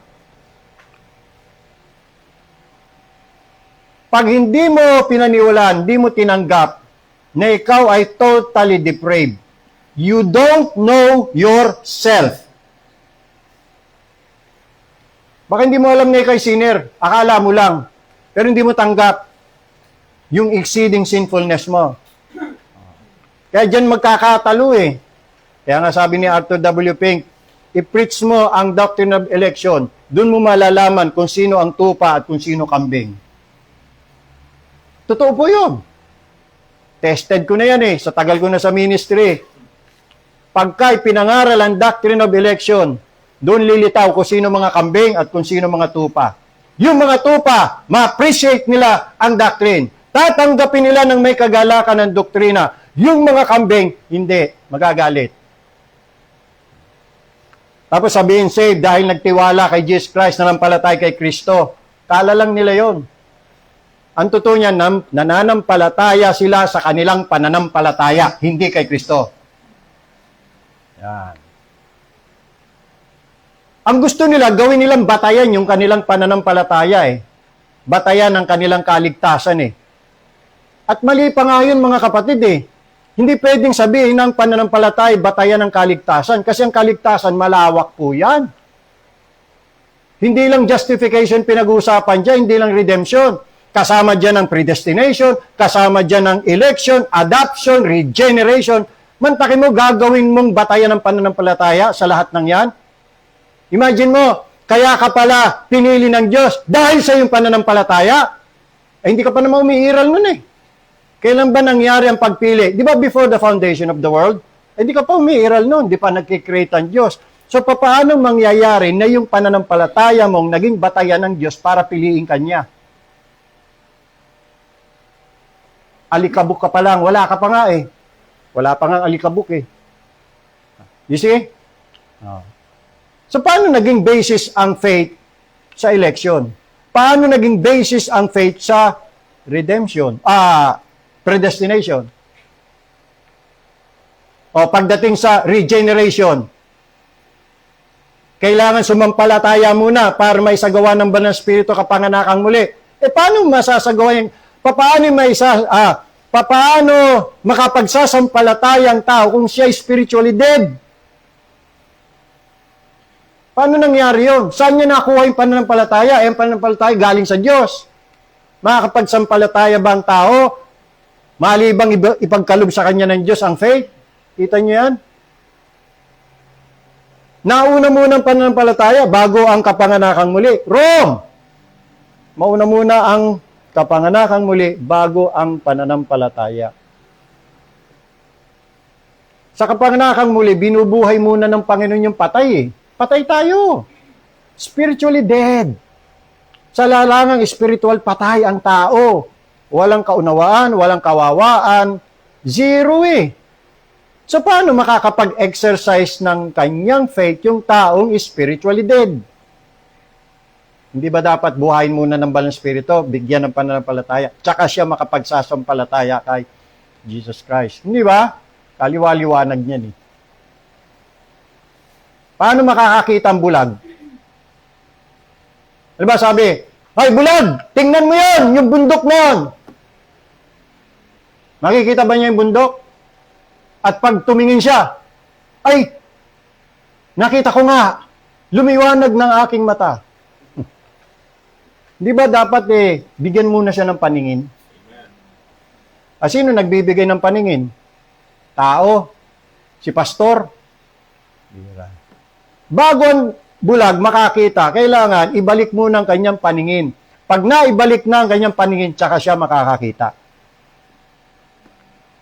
Pag hindi mo pinaniwalaan, hindi mo tinanggap na ikaw ay totally depraved, you don't know yourself. Baka hindi mo alam na ikaw ay sinner, akala mo lang, pero hindi mo tanggap yung exceeding sinfulness mo. Kaya dyan magkakatalo eh. Kaya nga sabi ni Arthur W. Pink, i-preach mo ang doctrine of election, dun mo malalaman kung sino ang tupa at kung sino kambing. Totoo po yun. Tested ko na yan eh, sa tagal ko na sa ministry. Pagka ipinangaral ang doctrine of election, doon lilitaw kung sino mga kambing at kung sino mga tupa. Yung mga tupa, ma-appreciate nila ang doctrine. Tatanggapin nila ng may kagalakan ng doktrina. Yung mga kambing, hindi, magagalit. Tapos sabihin, save dahil nagtiwala kay Jesus Christ, nanampalatay kay Kristo. Kala lang nila yon. Ang totoo niya, nananampalataya sila sa kanilang pananampalataya, hindi kay Kristo. Yan. Ang gusto nila, gawin nilang batayan yung kanilang pananampalataya eh. Batayan ang kanilang kaligtasan eh. At mali pa nga yun mga kapatid eh. Hindi pwedeng sabihin ng pananampalataya, batayan ng kaligtasan. Kasi ang kaligtasan, malawak po yan. Hindi lang justification pinag-uusapan dyan, hindi lang redemption. Kasama dyan ang predestination, kasama dyan ang election, adoption, regeneration. Mantakin mo, gagawin mong batayan ng pananampalataya sa lahat ng yan. Imagine mo, kaya ka pala pinili ng Diyos dahil sa iyong pananampalataya. Hindi ka pa naman umiiral nun eh. Kailan ba nangyari ang pagpili? Di ba before the foundation of the world? Hindi ka pa umiiral nun, di pa nagkikreate ang Diyos. So paano mangyayari na yung pananampalataya mong naging batayan ng Diyos para piliin Kanya? Alikabok ka pa lang, wala ka pa nga eh. Wala pa nga alikabok eh. You see? Oh. So paano naging basis ang faith sa election? Paano naging basis ang faith sa redemption? Predestination. O pagdating sa regeneration, kailangan sumampalataya muna para may sagawa ng banal na espiritu kapanganakang muli. Paano masasagawa yung paano makapagsasampalataya ang tao kung siya spiritually dead? Paano nangyari yun? Saan niya nakuha yung pananampalataya? Yung pananampalataya galing sa Diyos. Makakapagsampalataya ba ang tao? Malibang ipagkalob sa kanya ng Diyos ang faith? Kita niyo yan? Nauna muna ang pananampalataya bago ang kapanganakang muli. Wrong! Mauna muna ang kapanganakang muli bago ang pananampalataya. Sa kapanganakang muli, binubuhay muna ng Panginoon yung patay eh. Patay tayo. Spiritually dead. Sa larangang spiritual, patay ang tao. Walang kaunawaan, walang kawawaan. Zero eh. So, paano makakapag-exercise ng kanyang faith yung taong spiritually dead? Hindi ba dapat buhayin muna ng banal na spirito, bigyan ng pananampalataya, tsaka siya makapagsasampalataya kay Jesus Christ? Hindi ba? Kaliwa-liwanag niyan eh. Paano makakakita ang bulag? Ano ba sabi? Ay, bulag! Tingnan mo yan! Yung bundok na yan! Makikita ba niya yung bundok? At pag tumingin siya, ay, nakita ko nga, lumiwanag ng aking mata. Di ba dapat bigyan muna siya ng paningin? Sino nagbibigay ng paningin? Tao? Si pastor? Bago ang bulag makakita, kailangan ibalik muna ang kanyang paningin. Pag naibalik na ang kanyang paningin, tsaka siya makakakita.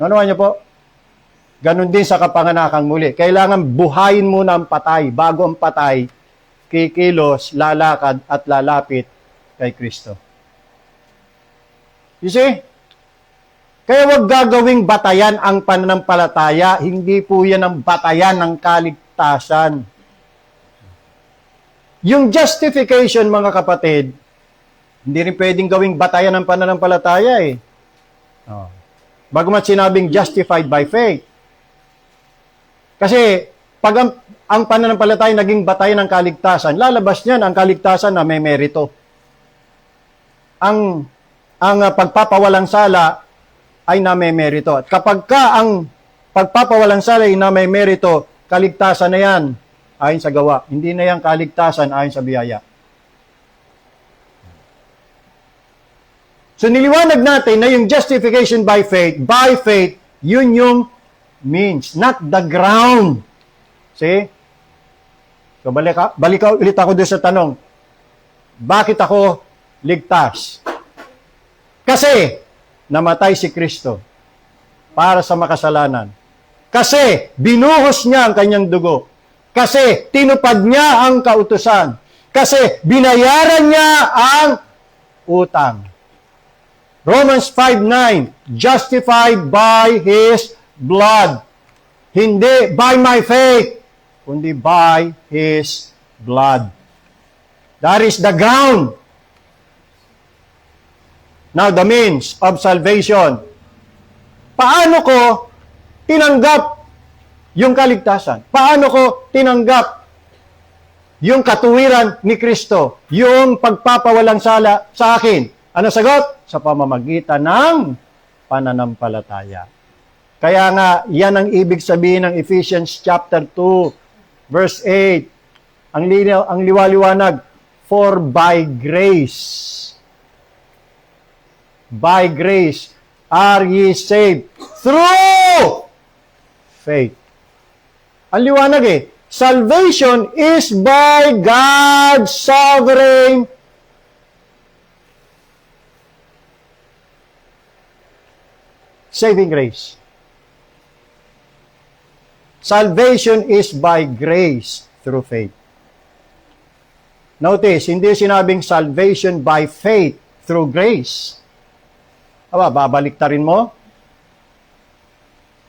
Ano niyo po? Ganon din sa kapanganakang muli. Kailangan buhayin muna ang patay. Bago ang patay, kikilos, lalakad at lalapit kay Kristo. You see? Kaya wag gagawing batayan ang pananampalataya. Hindi po yan ang batayan ng kaligtasan. Yung justification, mga kapatid, hindi rin pwedeng gawing batayan ng pananampalataya eh. Bagamat sinabing justified by faith. Kasi, pag ang pananampalataya naging batayan ng kaligtasan, lalabas niyan ang kaligtasan na may merito. Ang pagpapawalang sala ay na may merito. At kapag ang pagpapawalang sala ay na may merito, kaligtasan na yan ayon sa gawa. Hindi na yan kaligtasan ayon sa biyaya. So niliwanag natin na yung justification by faith, yun yung means, not the ground. See? So balik ulit ako doon sa tanong, bakit ako ligtas? Kasi namatay si Kristo para sa makasalanan. Kasi binuhos niya ang kanyang dugo. Kasi tinupad niya ang kautusan. Kasi binayaran niya ang utang. Romans 5:9, justified by His blood. Hindi by my faith, kundi by His blood. That is the ground. Now, the means of salvation. Paano ko tinanggap yung kaligtasan? Paano ko tinanggap yung katuwiran ni Kristo? Yung pagpapawalang sala sa akin? Ano sagot? Sa pamamagitan ng pananampalataya. Kaya nga, yan ang ibig sabihin ng Ephesians chapter 2, verse 8. Ang liwaliwanag, for by grace are ye saved through faith. Ang liwanag salvation is by God's sovereign saving grace. Salvation is by grace through faith. Notice, hindi sinabing salvation by faith through grace. Babalik ta rin mo?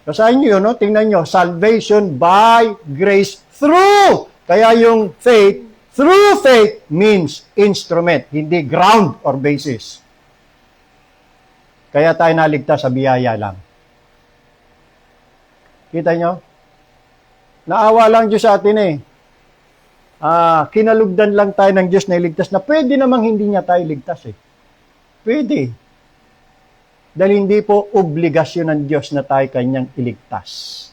Basahin nyo yun, no? Tingnan nyo, salvation by grace through. Kaya yung faith, through faith means instrument, hindi ground or basis. Kaya tayo naligtas sa biyaya lang. Kita nyo? Naawa lang Diyos sa atin kinalugdan lang tayo ng Diyos na iligtas na pwede namang hindi niya tayo ligtas Pwede. Dahil hindi po obligasyon ng Diyos na tayo kanyang iligtas.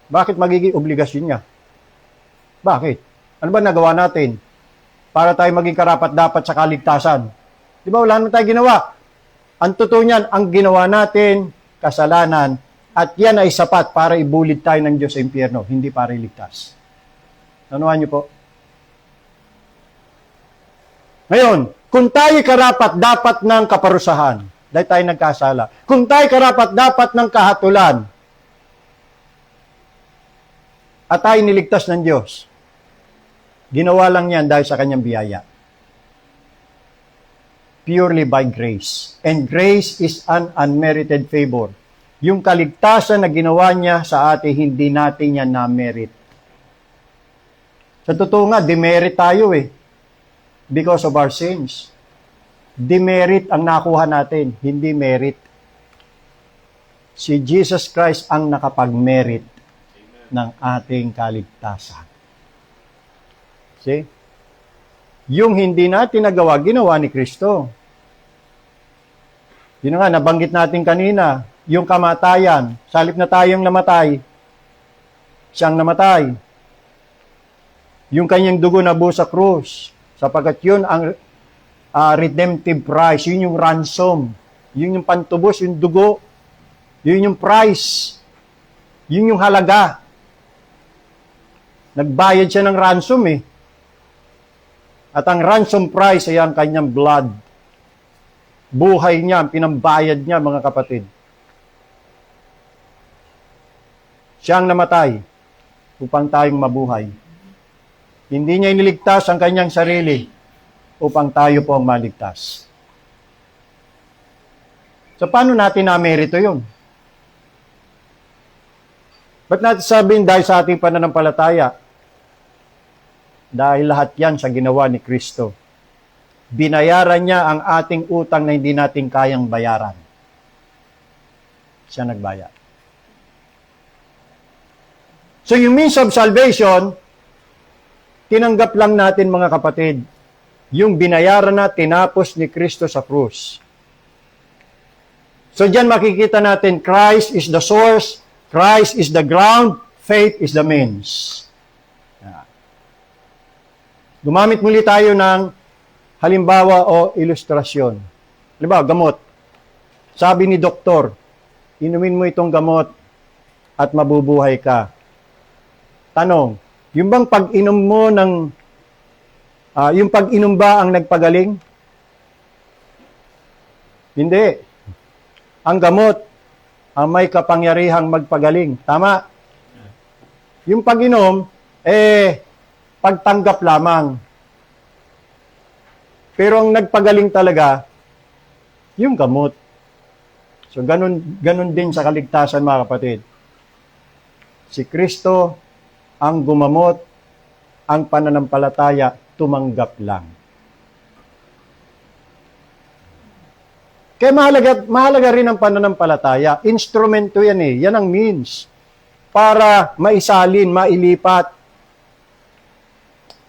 Bakit magiging obligasyon niya? Bakit? Ano ba nagawa natin para tayo maging karapat-dapat sa kaligtasan? Di ba wala naman tayo ginawa? Ang totoo niyan, ang ginawa natin, kasalanan, at yan ay sapat para ibulid tayo ng Diyos sa impyerno, hindi para iligtas. Nanuhan niyo po? Ngayon, kung tayo karapat-dapat ng kaparusahan, dahil tayo nagkasala, kung tayo karapat-dapat ng kahatulan, at tayo niligtas ng Diyos, ginawa lang yan dahil sa kanyang biyaya. purely by grace. And grace is an unmerited favor. Yung kaligtasan na ginawa niya sa atin, hindi natin yan na-merit. Sa totoo nga, demerit tayo because of our sins. Demerit ang nakuha natin, hindi merit. Si Jesus Christ ang nakapag-merit ng ating kaligtasan. See? Yung hindi natin nagawa, ginawa ni Kristo. Yun nga, nabanggit natin kanina, yung kamatayan, salip na tayong namatay, siyang namatay. Yung kanyang dugo na buo sa krus, sapagkat yun ang redemptive price, yun yung ransom, yun yung pantubos, yung dugo, yun yung price, yun yung halaga. Nagbayad siya ng ransom At ang ransom price ay ang kanyang blood. Buhay niya, pinambayad niya, mga kapatid. Siyang namatay upang tayong mabuhay. Hindi niya iniligtas ang kanyang sarili upang tayo po ang maligtas. So, paano natin na-merito yun? Ba't natin sabihin dahil sa ating pananampalataya? Dahil lahat yan sa ginawa ni Kristo. Binayaran niya ang ating utang na hindi natin kayang bayaran. Siya nagbayad. So yung means of salvation, tinanggap lang natin mga kapatid, yung binayaran na tinapos ni Kristo sa krus. So diyan makikita natin, Christ is the source, Christ is the ground, faith is the means. Gumamit muli tayo ng halimbawa o ilustrasyon. Halimbawa, gamot. Sabi ni doktor, inumin mo itong gamot at mabubuhay ka. Tanong, yung bang pag-inom mo yung pag-inom ba ang nagpagaling? Hindi. Ang gamot ang may kapangyarihang magpagaling. Tama? Yung pag-inom, pagtanggap lamang. Pero ang nagpagaling talaga, yung gamot. So, ganun din sa kaligtasan, mga kapatid. Si Kristo ang gumamot, ang pananampalataya, tumanggap lang. Kaya mahalaga rin ang pananampalataya. Instrumento yan Yan ang means para maisalin, mailipat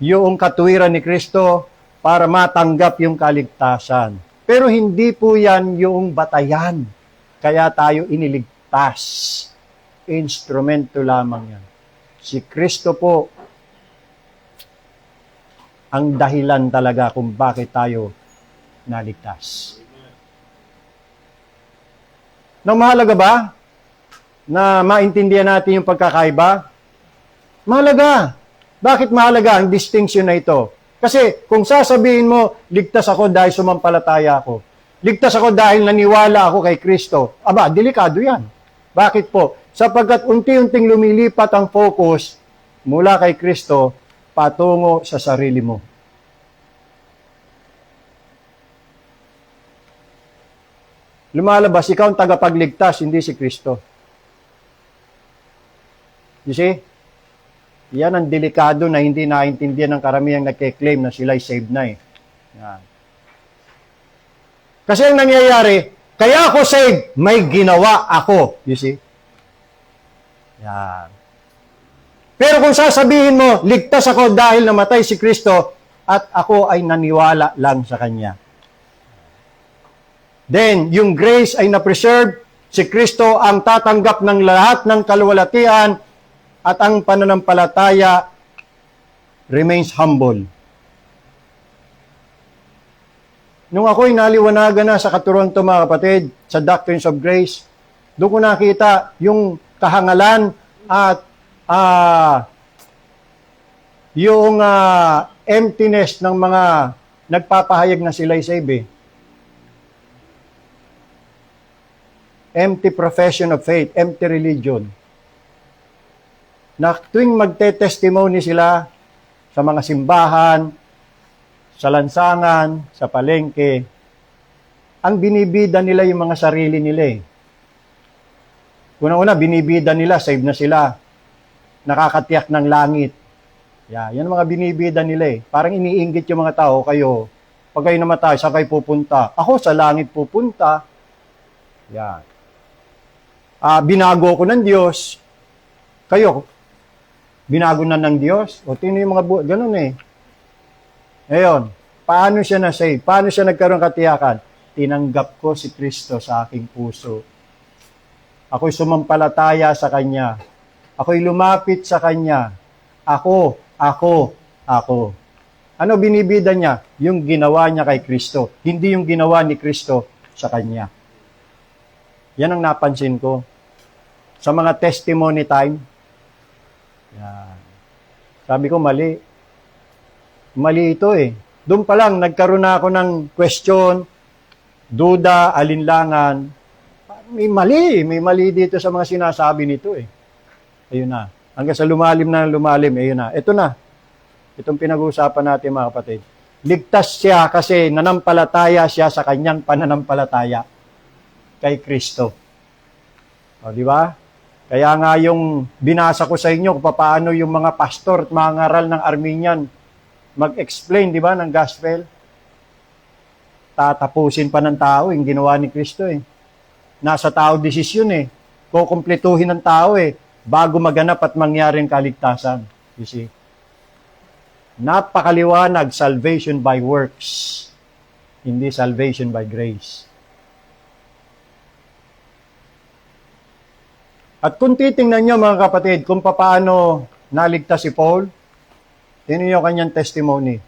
yung katuwiran ni Kristo para matanggap yung kaligtasan. Pero hindi po yan yung batayan. Kaya tayo iniligtas. Instrumento lamang yan. Si Kristo po ang dahilan talaga kung bakit tayo naligtas. Nang mahalaga ba na maintindihan natin yung pagkakaiba? Mahalaga. Bakit mahalaga ang distinction na ito? Kasi kung sasabihin mo, ligtas ako dahil sumampalataya ako. Ligtas ako dahil naniwala ako kay Kristo. Aba, delikado yan. Bakit po? Sapagkat unti-unting lumilipat ang focus mula kay Kristo patungo sa sarili mo. Lumalabas, ikaw ang tagapagligtas, hindi si Kristo. You see? Yan ang delikado na hindi naintindihan ng karamihang nagke-claim na sila'y saved na Yan. Kasi ang nangyayari, kaya ako saved, may ginawa ako. You see? Yan. Pero kung sasabihin mo, ligtas ako dahil namatay si Kristo at ako ay naniwala lang sa Kanya. Then, yung grace ay na-preserve, si Kristo ang tatanggap ng lahat ng kaluwalhatian at ang pananampalataya remains humble. Nung ako'y naliwanagan na sa katuruan to, mga kapatid, sa Doctrines of Grace, doon ko nakita yung kahangalan at yung emptiness ng mga nagpapahayag na sila'y saved. Empty profession of faith, empty religion. Na tuwing magte-testimony sila sa mga simbahan, sa lansangan, sa palengke, ang binibida nila yung mga sarili nila eh. Una-una, binibida nila, save na sila. Nakakatiyak ng langit. Yan ang mga binibida nila eh. Parang iniinggit yung mga tao, kayo, pag kayo namatay, saan kayo pupunta? Ako, sa langit pupunta. Yan. Binago ko ng Diyos. Kayo, binago na ng Diyos. O, tingnan yung mga ganun eh. Ngayon, paano siya na-save? Paano siya nagkaroon katiyakan? Tinanggap ko si Kristo sa aking puso. Ako'y sumampalataya sa Kanya. Ako'y lumapit sa Kanya. Ako. Ano binibida niya? Yung ginawa niya kay Kristo. Hindi yung ginawa ni Kristo sa Kanya. Yan ang napansin ko. Sa mga testimony time, yan. Sabi ko, mali. Mali ito eh. Doon pa lang, nagkaroon na ako ng question, duda, alinlangan. May mali dito sa mga sinasabi nito eh. Ayun na. Hanggang sa lumalim, ayun na. Ito na. Itong pinag-uusapan natin mga kapatid. Ligtas siya kasi nanampalataya siya sa kanyang pananampalataya kay Kristo. O, di ba? Kaya nga yung binasa ko sa inyo kung paano yung mga pastor at mga ngaral ng Armenian mag-explain, di ba, ng gospel. Tatapusin pa ng tao yung ginawa ni Kristo eh. Nasa tao desisyon eh. Kukumpletuhin ng tao eh, bago maganap at mangyaring kaligtasan. You see? Napakaliwanag, salvation by works, hindi salvation by grace. At kung titingnan nyo mga kapatid, kung paano naligtas si Paul, tingnan nyo kanyang testimony.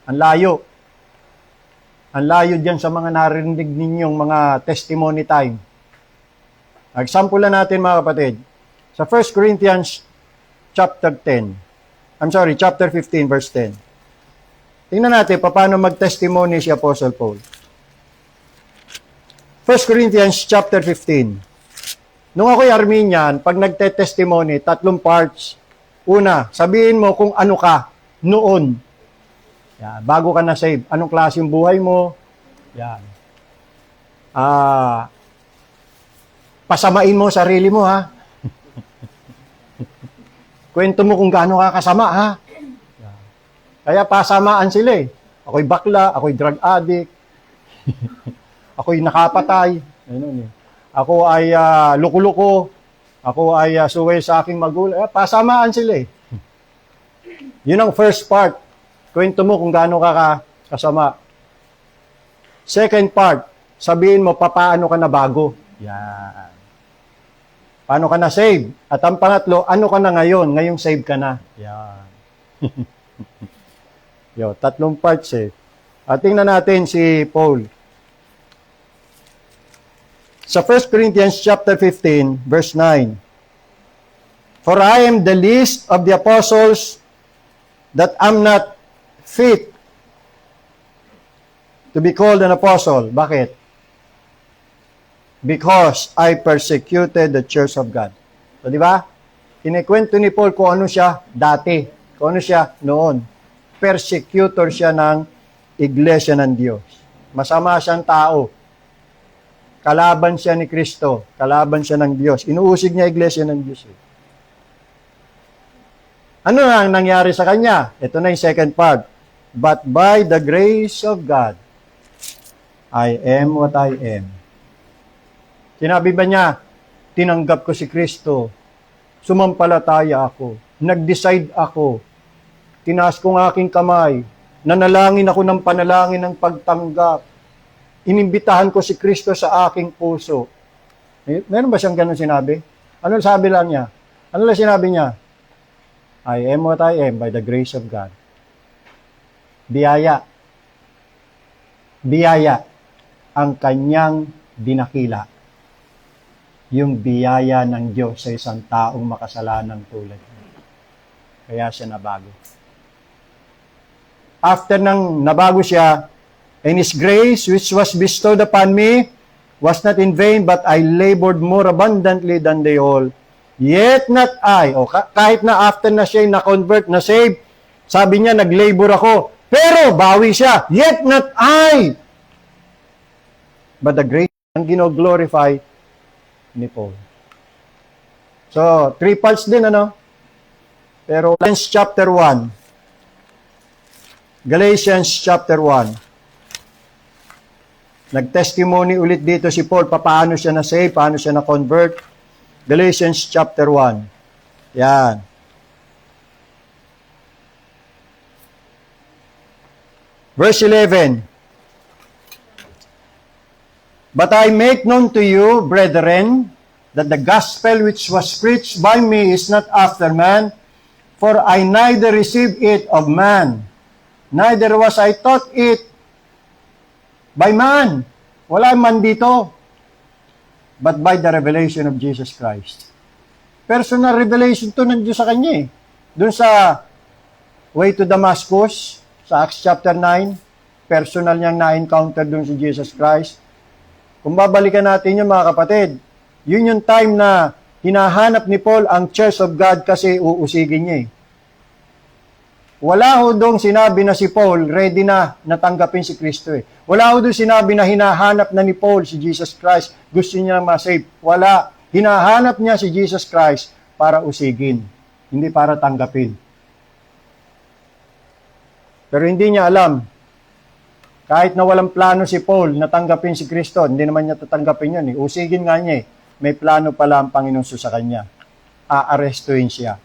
Ang layo. Ang layo dyan sa mga narinig ninyong mga testimony time. Example na natin mga kapatid. Sa 1 Corinthians chapter 15 verse 10. Tingnan natin paano mag-testimony si Apostle Paul. 1 Corinthians chapter 15. Nung ako'y Armenian, pag nagte-testimony, 3 parts. Una, sabihin mo kung ano ka noon. Yan, bago ka na-save. Anong klase yung buhay mo? Yan. Pasamain mo sarili mo, ha? Kwento mo kung gaano ka kasama, ha? Yan. Kaya pasamaan sila eh. Ako'y bakla, ako'y drug addict, ako'y nakapatay. Ganun eh. Ako ay luko-luko, ako ay suway sa aking magulang. Pasamaan sila eh. Yun ang first part. Kwento mo kung gaano ka kasama. Second part, sabihin mo paano ka na bago. Yan. Paano ka na save? At ang pangatlo, ano ka na ngayon? Ngayong save ka na. Yan. Yo, 3 parts eh. At tingnan natin si Paul. Sa 1 Corinthians chapter 15, verse 9. For I am the least of the apostles that am not fit to be called an apostle. Bakit? Because I persecuted the church of God. So, di ba? Kinikwento ni Paul kung ano siya dati. Kung ano siya noon. Persecutor siya ng iglesia ng Diyos. Masama siyang tao. Kalaban siya ni Kristo. Kalaban siya ng Diyos. Inuusig niya iglesia ng Diyos. Ano ang nangyari sa kanya? Ito na yung second part. But by the grace of God, I am what I am. Sinabi ba niya, tinanggap ko si Kristo. Sumampalataya ako. Nag-decide ako. Tinaas ko ang aking kamay. Nanalangin ako ng panalangin ng pagtanggap. Inimbitahan ko si Kristo sa aking puso. Meron ba siyang ganun sinabi? Ano sabi lang niya? Ano lang sinabi niya? I am what I am by the grace of God. Biyaya. Biyaya ang kanyang dinakila. Yung biyaya ng Diyos sa isang taong makasalanang tulad niya. Kaya siya nabago. After nang nabago siya, and His grace, which was bestowed upon me, was not in vain, but I labored more abundantly than they all. Yet not I. O, kahit na after na siya na-convert, na-save, sabi niya, nag-labor ako. Pero, bawi siya. Yet not I. but the grace ang gino-glorify ni Paul. So, 3 parts din, ano? Pero, Galatians chapter 1. Galatians chapter 1. Nag-testimony ulit dito si Paul, paano siya na-save, paano siya na-convert. Galatians chapter 1. Yan. Verse 11. But I make known to you, brethren, that the gospel which was preached by me is not after man, for I neither received it of man, neither was I taught it by man. Wala man dito, but by the revelation of Jesus Christ. Personal revelation to nandiyo sa kanya eh. Doon sa way to Damascus, sa Acts chapter 9, personal niyang na-encounter doon si Jesus Christ. Kung babalikan natin yun mga kapatid, yun yung time na hinahanap ni Paul ang Church of God kasi uusigin niya eh. Wala ho doong sinabi na si Paul ready na natanggapin si Kristo eh. Wala ho doong sinabi na hinahanap na ni Paul si Jesus Christ, gusto niya ma-save. Wala. Hinahanap niya si Jesus Christ para usigin, hindi para tanggapin. Pero hindi niya alam, kahit na walang plano si Paul na tanggapin si Kristo, hindi naman niya tatanggapin yun eh. Usigin nga niya eh. May plano pala ang Panginoon sa kanya. Aarestuin siya.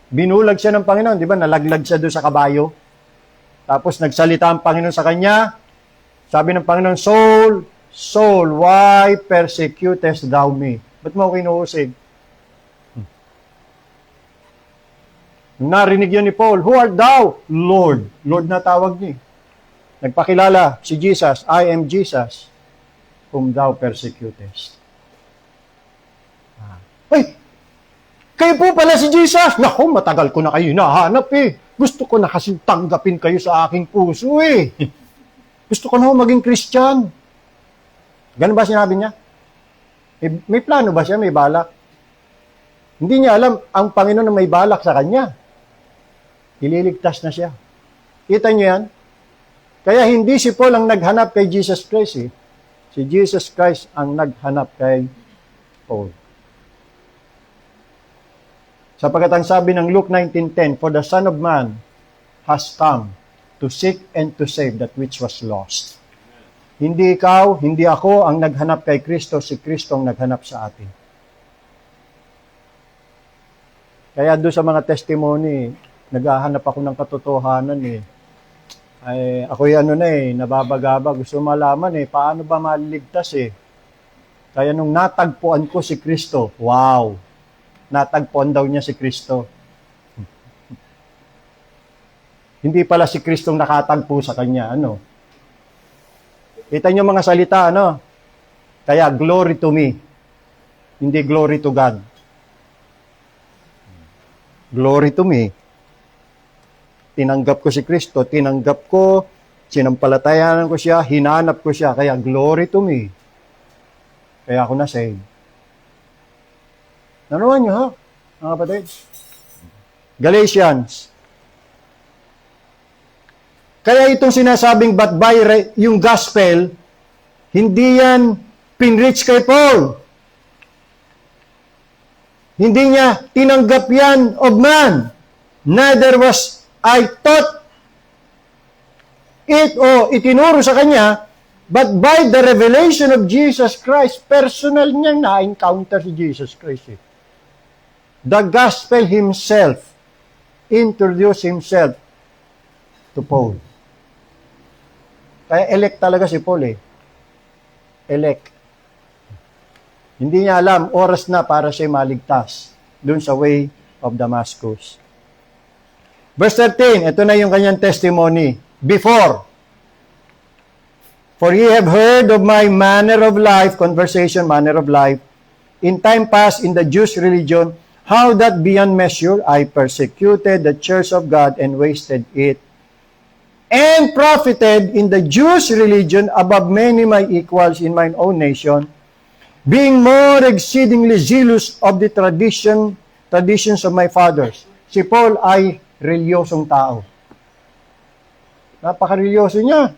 Binulag siya ng Panginoon, di ba? Nalaglag siya doon sa kabayo. Tapos nagsalita ang Panginoon sa kanya. Sabi ng Panginoon, Saul, Saul, why persecutest thou me? Ba't mo ako kinuusig? Narinig yun ni Paul, who art thou? Lord. Lord na tawag niya. Nagpakilala si Jesus, I am Jesus, whom thou persecutest. Ay, kayo po pala si Jesus. Naku, matagal ko na kayo hinahanap eh. Gusto ko na kasi tanggapin kayo sa aking puso eh. Gusto ko na maging Christian. Ganun ba sinabi niya? May plano ba siya? May balak? Hindi niya alam ang Panginoon na may balak sa kanya. Ililigtas na siya. Kita niyo yan? Kaya hindi si Paul ang naghanap kay Jesus Christ eh. Si Jesus Christ ang naghanap kay Paul. Sapagkat ang sabi ng Luke 19:10, for the Son of Man has come to seek and to save that which was lost. Hindi ikaw, hindi ako ang naghanap kay Kristo, si Kristo ang naghanap sa atin. Kaya doon sa mga testimony, naghahanap ako ng katotohanan eh. Ay, ako'y nababagaba, gusto malaman eh, paano ba maliligtas eh. Kaya nung natagpuan ko si Kristo, wow, natagpuan daw niya si Kristo. Hindi pala si Kristong nakatagpo sa kanya, ano. Kita niyo mga salita, ano. Kaya glory to me, hindi glory to God. Glory to me. Tinanggap ko si Kristo, tinanggap ko, sinampalatayanan ko siya, hinanap ko siya, kaya glory to me. Kaya ako na-save. Nanuhan niyo ha, mga kapatid? Galatians. Kaya itong sinasabing but by yung gospel, hindi yan pinreach kay Paul. Hindi niya tinanggap yan of man. Neither was I taught it o itinuro sa kanya, but by the revelation of Jesus Christ, personal niyang na-encounter si Jesus Christ. The gospel himself introduced himself to Paul. Kaya elect talaga si Paul eh. Elect. Hindi niya alam, oras na para siya maligtas dun sa way of Damascus. Verse 13, ito na yung kanyang testimony. Before, for ye have heard of my manner of life, conversation, manner of life, in time past in the Jewish religion, how that beyond measure I persecuted the church of God and wasted it, and profited in the Jewish religion above many my equals in mine own nation, being more exceedingly zealous of the traditions of my fathers. Si Paul ay reliyosong tao. Napaka-relyoso niya.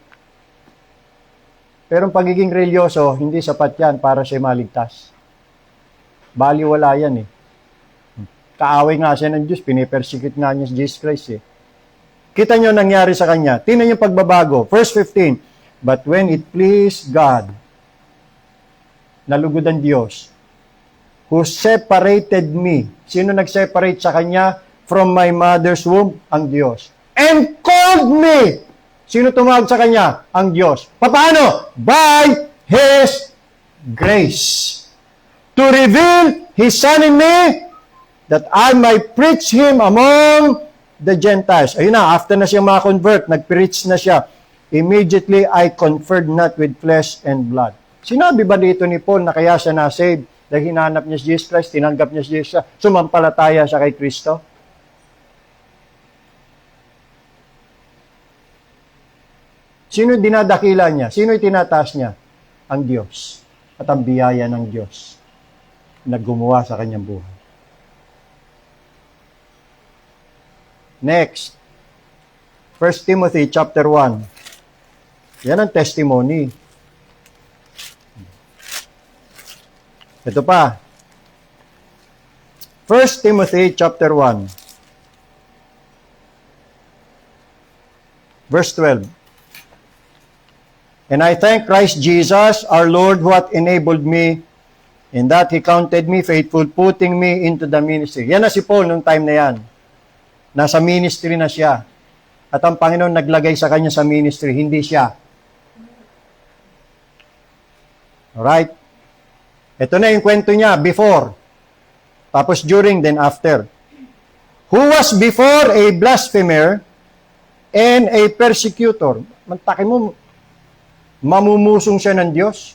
Pero ang pagiging religyoso, hindi sapat yan para siya maligtas. Baliwala yan eh. Kaaway nga siya ng Diyos, pinipersecute nga niya si Jesus Christ eh. Kita nyo nangyari sa kanya. Tingnan niyo pagbabago. Verse 15, but when it pleased God, nalugod ang Diyos, who separated me. Sino nag-separate sa kanya from my mother's womb? Ang Diyos. And called me. Sino tumawag sa kanya? Ang Diyos. Paano? By His grace. To reveal His Son in me, that I might preach Him among the Gentiles. Ayun na, after na siya ma-convert, nag-preach na siya. Immediately, I conferred not with flesh and blood. Sinabi ba dito ni Paul na kaya siya na-save? Dahil hinanap niya si Jesus Christ, tinanggap niya si Jesus, sumampalataya siya kay Kristo? Sino dinadakila niya? Sino itinataas niya? Ang Diyos. At ang biyaya ng Diyos na gumawa sa kanyang buhay. Next. 1 Timothy chapter 1. Yan ang testimony. Ito pa. 1 Timothy chapter 1. Verse 12. And I thank Christ Jesus, our Lord, who hath enabled me, in that He counted me faithful, putting me into the ministry. Yan na si Paul nung time na yan. Nasa ministry na siya. At ang Panginoon naglagay sa kanya sa ministry, hindi siya. Alright? Ito na yung kwento niya, before. Tapos during, then after. Who was before a blasphemer and a persecutor. Mantaki mo, mamumusong siya ng Diyos.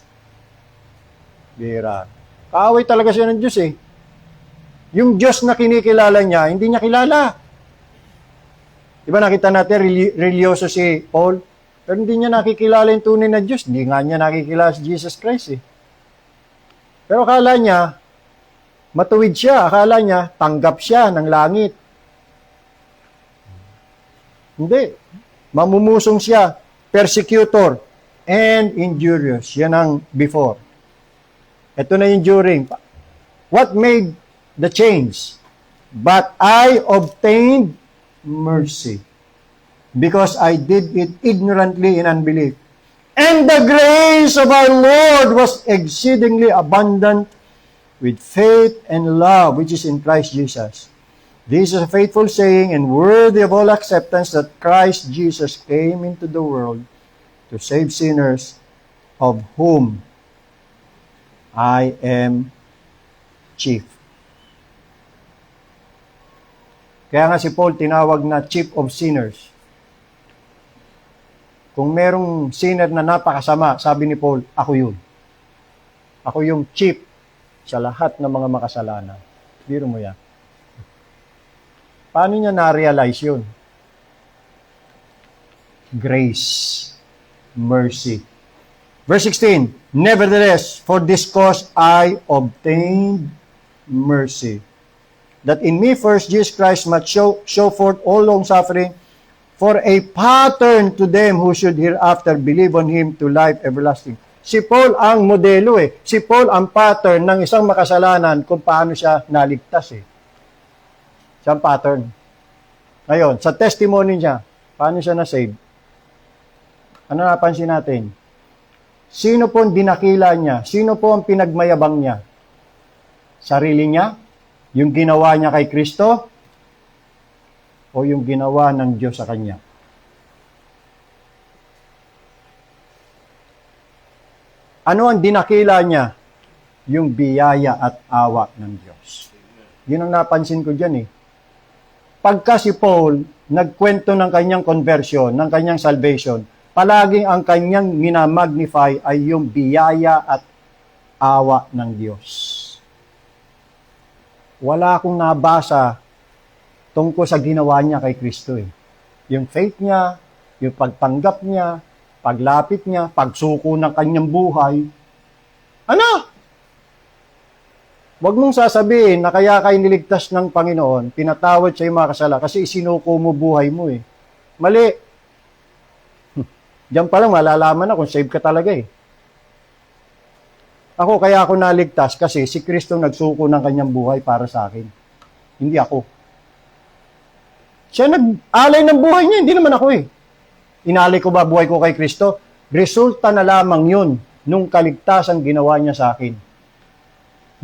Bira. Kaaway talaga siya ng Diyos eh. Yung Diyos na kinikilala niya, hindi niya kilala. Diba nakita natin, religyoso si Paul, pero hindi niya nakikilala yung tunay na Diyos. Hindi nga niya nakikilala si Jesus Christ eh. Pero akala niya, matuwid siya. Akala niya, tanggap siya ng langit. Hindi. Mamumusong siya. Persecutor. And injurious. Yan ang before. Ito na yung during. What made the change? But I obtained mercy, because I did it ignorantly in unbelief. And the grace of our Lord was exceedingly abundant with faith and love, which is in Christ Jesus. This is a faithful saying and worthy of all acceptance, that Christ Jesus came into the world to save sinners, of whom I am chief. Kaya nga si Paul tinawag na chief of sinners. Kung merong sinner na napakasama, sabi ni Paul, ako yun. Ako yung chief sa lahat ng mga makasalanan. Biro mo yan. Paano niya na-realize yun? Grace. Mercy. Verse 16, nevertheless, for this cause I obtained mercy, that in me first Jesus Christ might show forth all long suffering, for a pattern to them who should hereafter believe on Him to life everlasting. Si Paul ang modelo eh. Si Paul ang pattern ng isang makasalanan kung paano siya naligtas eh. Siya ang pattern. Ngayon, sa testimony niya, paano siya na-save? Ano napansin natin? Sino po ang dinakila niya? Sino po ang pinagmayabang niya? Sarili niya? Yung ginawa niya kay Kristo? O yung ginawa ng Diyos sa kanya? Ano ang dinakila niya? Yung biyaya at awa ng Diyos. Yun ang napansin ko dyan eh. Pagka si Paul nagkwento ng kanyang conversion, ng kanyang salvation, palaging ang kanyang minamagnify ay yung biyaya at awa ng Diyos. Wala akong nabasa tungkol sa ginawa niya kay Kristo eh. Yung faith niya, yung pagtanggap niya, paglapit niya, pagsuko ng kanyang buhay. Ano? Huwag mong sasabihin na kaya kayo niligtas ng Panginoon, pinatawad siya yung mga kasala kasi isinuko mo buhay mo eh. Mali. Diyan pa lang malalaman na kung save ka talaga eh. Ako, kaya ako naligtas kasi si Kristo nagsuko ng kanyang buhay para sa akin. Hindi ako. Siya nag-alay ng buhay niya, hindi naman ako eh. Inalay ko ba buhay ko kay Kristo? Resulta na lamang yun nung kaligtasan ginawa niya sa akin.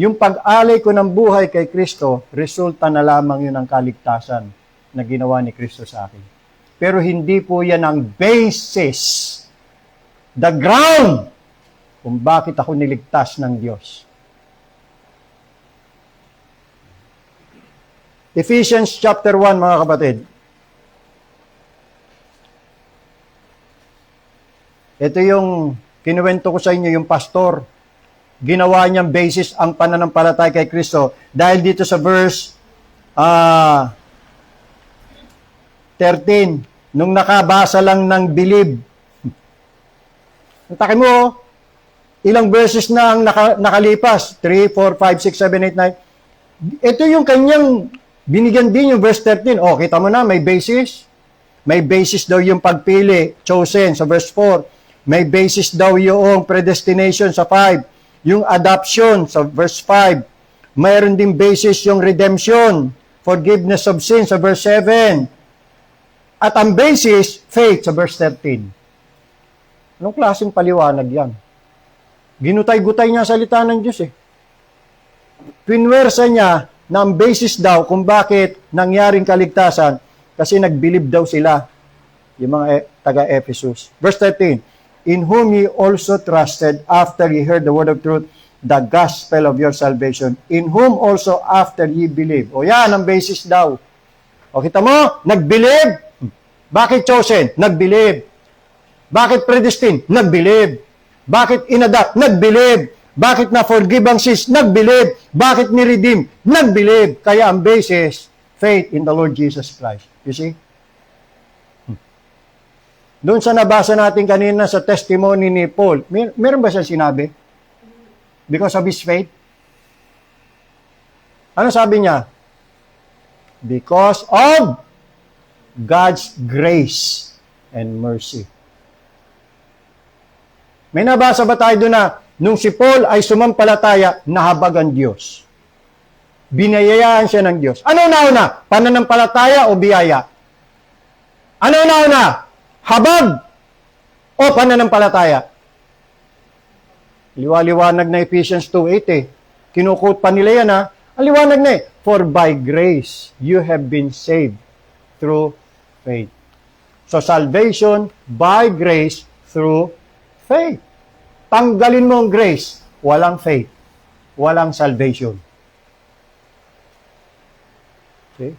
Yung pag-alay ko ng buhay kay Kristo, resulta na lamang yun ng kaligtasan na ginawa ni Kristo sa akin. Pero hindi po yan ang basis, the ground, kung bakit ako niligtas ng Diyos. Ephesians chapter 1, mga kapatid. Ito yung kinuwento ko sa inyo, yung pastor. Ginawa niyang basis ang pananampalataya kay Kristo. Dahil dito sa verse 13, nung nakabasa lang ng believe. Ang taki mo, ilang verses na ang nakalipas? 3, 4, 5, 6, 7, 8, 9. Ito yung kanyang binigyan din yung verse 13. Oh, kita mo na, may basis. May basis daw yung pagpili, chosen, sa verse 4. May basis daw yung predestination sa 5. Yung adoption sa verse 5. Mayroon din basis yung redemption, forgiveness of sin sa verse 7. At ang basis, faith sa verse 13. Anong klaseng paliwanag yan? Ginutay-gutay niya ang salita ng Diyos eh. Pinwersa niya na ang basis daw kung bakit nangyaring kaligtasan kasi nag-believe daw sila, yung mga taga-Ephesus. Verse 13, in whom ye also trusted after ye heard the word of truth, the gospel of your salvation, in whom also after ye believe. O yan, ang basis daw. O kita mo, nag-believe. Bakit chosen? Nag-believe. Bakit predestined? Nag-believe. Bakit inadopt? Nag-believe. Bakit na-forgive ang sins? Nag-believe. Bakit ni-redeem? Nag-believe. Kaya ang basis, faith in the Lord Jesus Christ. You see? Doon sa nabasa natin kanina sa testimony ni Paul, meron ba siyang sinabi? Because of his faith? Ano sabi niya? Because of God's grace and mercy. May nabasa ba tayo doon na nung si Paul ay sumampalataya, nahabag ang Diyos? Binayayaan siya ng Diyos. Ano nauna? Pananampalataya o biyaya? Ano nauna? Habag o pananampalataya? Liwaliwanag na Ephesians 2:8 eh. Kinukot pa nila yan ha. Ang liwanag na eh. For by grace you have been saved through faith. So salvation by grace through faith. Tanggalin mo ang grace, walang faith, walang salvation. Okay?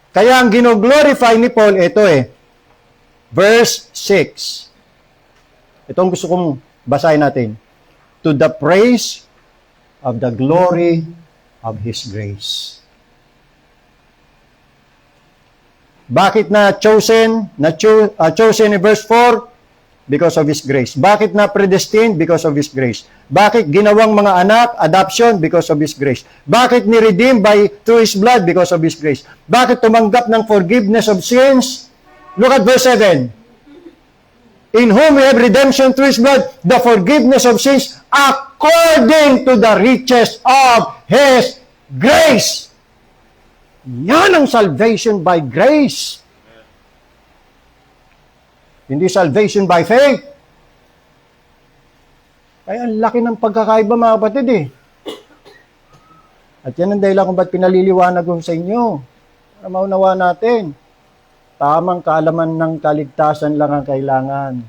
Kaya ang gino-glorify ni Paul, ito eh, verse 6. Ito ang gusto kong basahin natin. To the praise of the glory of His grace. Bakit na chosen? Chosen in verse 4? Because of His grace. Bakit na predestined? Because of His grace. Bakit ginawang mga anak? Adoption? Because of His grace. Bakit ni-redeem through His blood? Because of His grace. Bakit tumanggap ng forgiveness of sins? Look at verse 7. In whom we have redemption through His blood, the forgiveness of sins according to the riches of His grace. Yan ang salvation by grace. Hindi salvation by faith. Kaya ang laki ng pagkakaiba mga kapatid eh. At yan ang dahilan kung ba't pinaliliwanag ko sa inyo. Para maunawa natin. Tamang kaalaman ng kaligtasan lang ang kailangan.